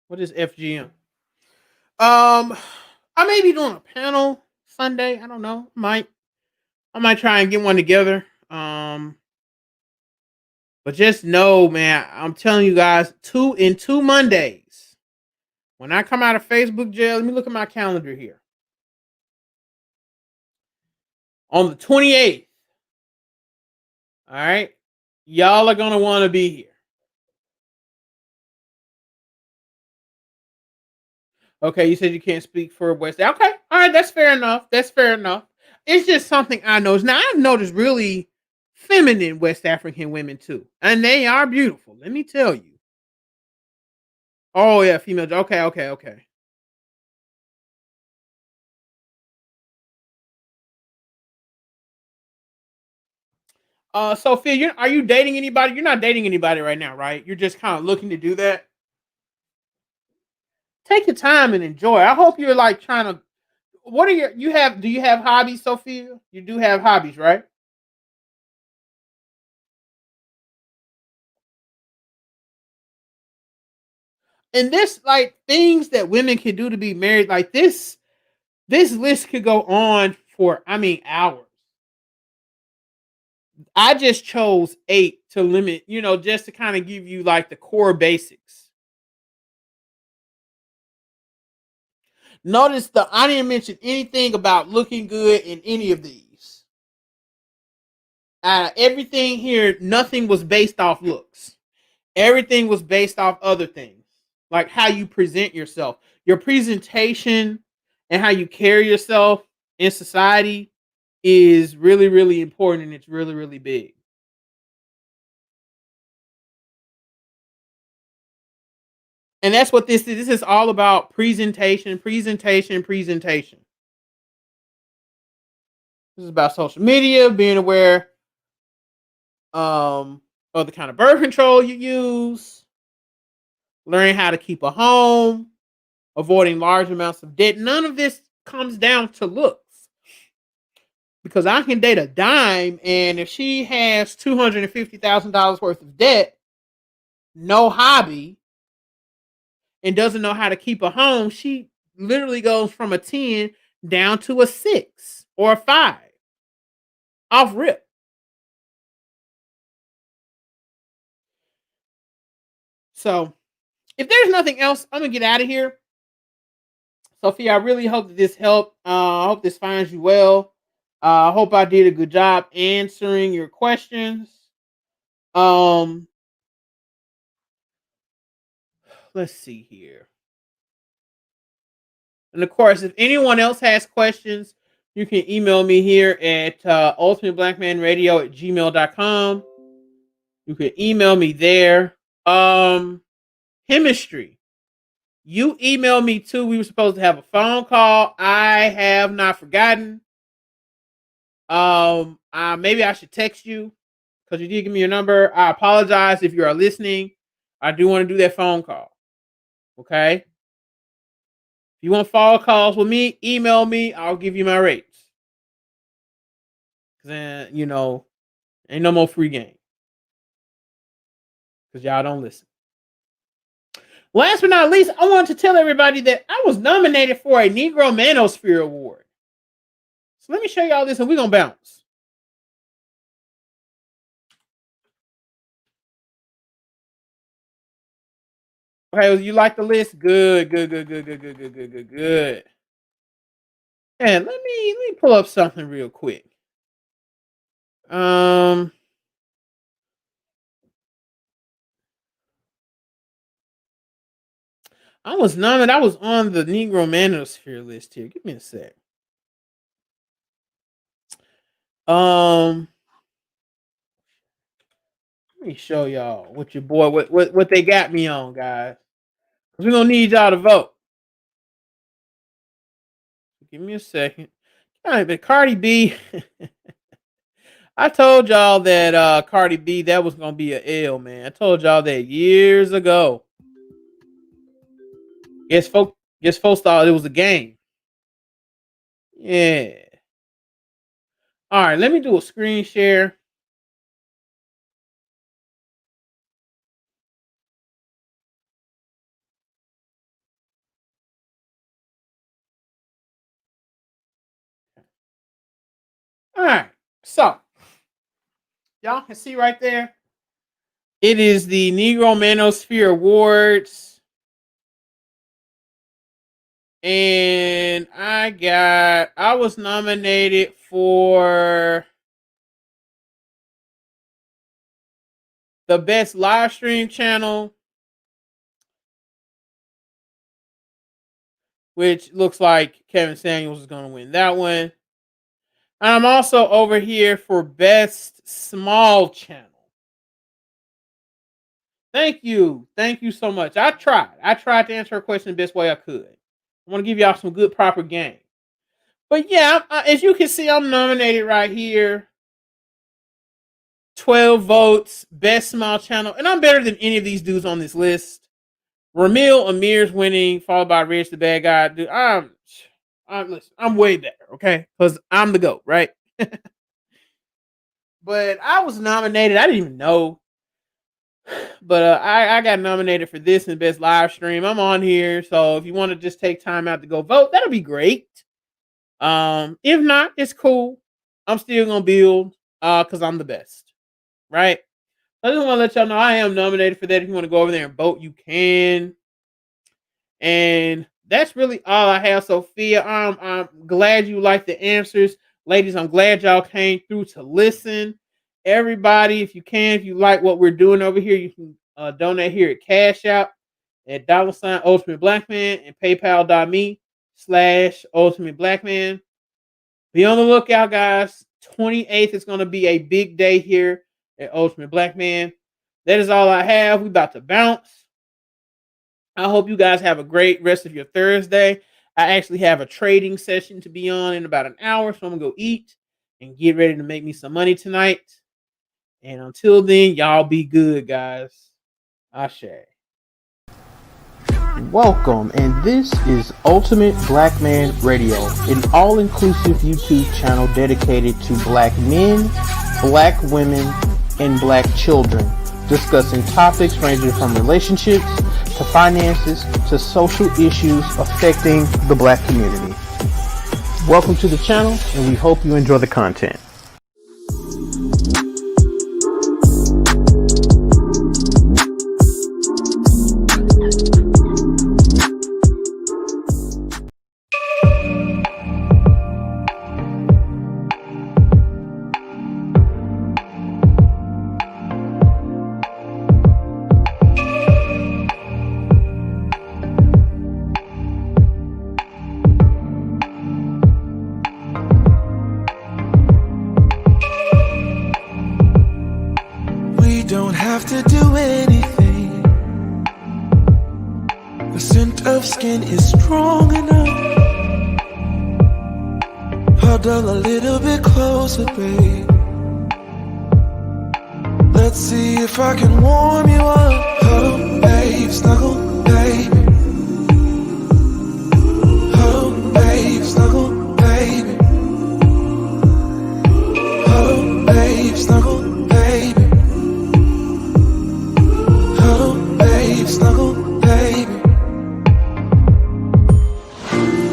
Speaker 1: What is FGM? I may be doing a panel Sunday. I don't know. I might try and get one together. But just know, man, I'm telling you guys, 2 Mondays. When I come out of Facebook jail, let me look at my calendar here. On the 28th, all right, y'all are gonna want to be here. Okay, you said you can't speak for West. Okay, all right, that's fair enough. That's fair enough. It's just something I noticed. Now I've noticed really feminine West African women too, and they are beautiful. Let me tell you. Oh yeah, female. Okay, okay, okay. Sophia, are you dating anybody? You're not dating anybody right now, right? You're just kind of looking to do that. Take your time and enjoy. I hope you're like trying to. What are your? You have? Do you have hobbies, Sophia? You do have hobbies, right? And this, like, things that women can do to be married, like this. This list could go on for, I mean, hours. I just chose 8 to limit, just to kind of give you like the core basics. Notice that I didn't mention anything about looking good in any of these. Everything here, nothing was based off looks. Everything was based off other things, like how you present yourself, your presentation, and how you carry yourself in society is really, really important, and it's really, really big. And that's what this is. This is all about presentation, presentation, presentation. This is about social media, being aware um, of the kind of birth control you use, learning how to keep a home, avoiding large amounts of debt. None of this comes down to looks. Because I can date a dime, and if she has $250,000 worth of debt, no hobby, and doesn't know how to keep a home, she literally goes from a 10 down to a 6 or a 5 off rip. So, if there's nothing else, I'm gonna get out of here. Sophia, I really hope that this helped. I hope this finds you well. I hope I did a good job answering your questions. Um, let's see here. And of course, if anyone else has questions, you can email me here at ultimateblackmanradio@gmail.com. You can email me there. Chemistry. You email me too. We were supposed to have a phone call. I have not forgotten. Maybe I should text you because you did give me your number. I apologize if you are listening. I do want to do that phone call. Okay. If you want follow calls with me, email me. I'll give you my rates. Then ain't no more free game because y'all don't listen. Last but not least, I want to tell everybody that I was nominated for a Negro Manosphere Award. So let me show y'all this, and we're gonna bounce. Okay, well, you like the list? Good, good, good, good, good, good, good, good, good, good. And let me pull up something real quick. Um, I was nominated. I was on the Negro Manosphere list here. Give me a sec. Um, let me show y'all what your boy what they got me on, guys. Cause we're gonna need y'all to vote. Give me a second. All right, but Cardi B. I told y'all that Cardi B that was gonna be a L, man. I told y'all that years ago. Guess folks thought it was a game. Yeah. All right, let me do a screen share. So, y'all can see right there. It is the Negro Manosphere Awards. And I was nominated for the best live stream channel, which looks like Kevin Samuels is going to win that one. And I'm also over here for best small channel. Thank you. Thank you so much. I tried to answer a question the best way I could. I want to give y'all some good, proper game. But yeah, as you can see, I'm nominated right here. 12 votes, best small channel. And I'm better than any of these dudes on this list. Ramil Amir's winning, followed by Rich the Bad Guy. Dude, I'm way better, okay? Because I'm the GOAT, right? But I was nominated. I didn't even know. But I got nominated for this and best live stream. I'm on here, so if you want to just take time out to go vote, that'll be great. If not, it's cool. I'm still gonna build because I'm the best, right? I just want to let y'all know I am nominated for that. If you want to go over there and vote, you can. And that's really all I have, Sophia. I'm glad you like the answers, ladies. I'm glad y'all came through to listen. Everybody, if you can, if you like what we're doing over here, you can donate here at Cash App at $ultimateblackman and paypal.me/ultimateblackman. Be on the lookout, guys. 28th is going to be a big day here at Ultimate Blackman. That is all I have. We about to bounce. I hope you guys have a great rest of your Thursday. I actually have a trading session to be on in about an hour, so I'm going to go eat and get ready to make me some money tonight. And until then, y'all be good, guys. Ashe.
Speaker 4: Welcome, and this is Ultimate Blackman Radio, an all-inclusive YouTube channel dedicated to black men, black women, and black children, discussing topics ranging from relationships to finances to social issues affecting the black community. Welcome to the channel, and we hope you enjoy the content.
Speaker 5: Don't have to do anything. The scent of skin is strong enough. Huddle a little bit closer, babe. Let's see if I can warm you up. Huddle, babe, snuggle, baby. Huddle, babe, snuggle, baby. Huddle, babe, snuggle, baby. Snuggle, baby.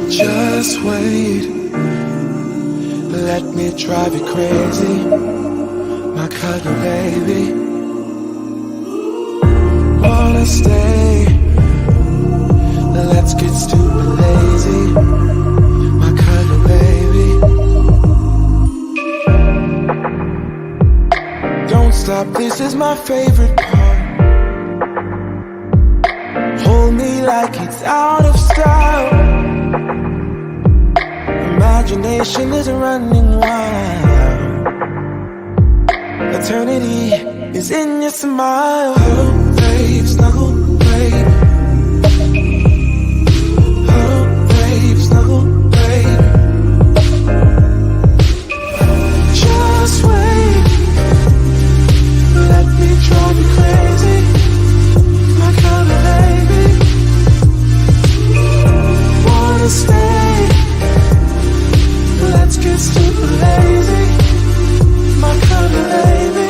Speaker 5: Just wait. Let me drive you crazy, my cuddle baby. Wanna stay? Let's get stupid lazy, my cuddle baby. Don't stop, this is my favorite part. Hold me like it's out of style. Imagination is running wild. Eternity is in your smile. Huddle, babe, snuggle, baby. Huddle, babe, snuggle, baby. Just wait. Let me drive you crazy, my kind of baby. Wanna stay? Let's get super lazy, my kind of baby.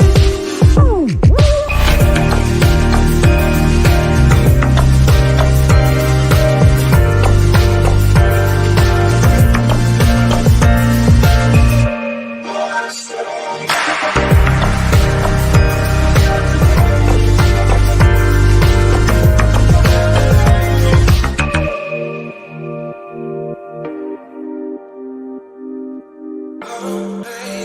Speaker 5: Huddle, babe.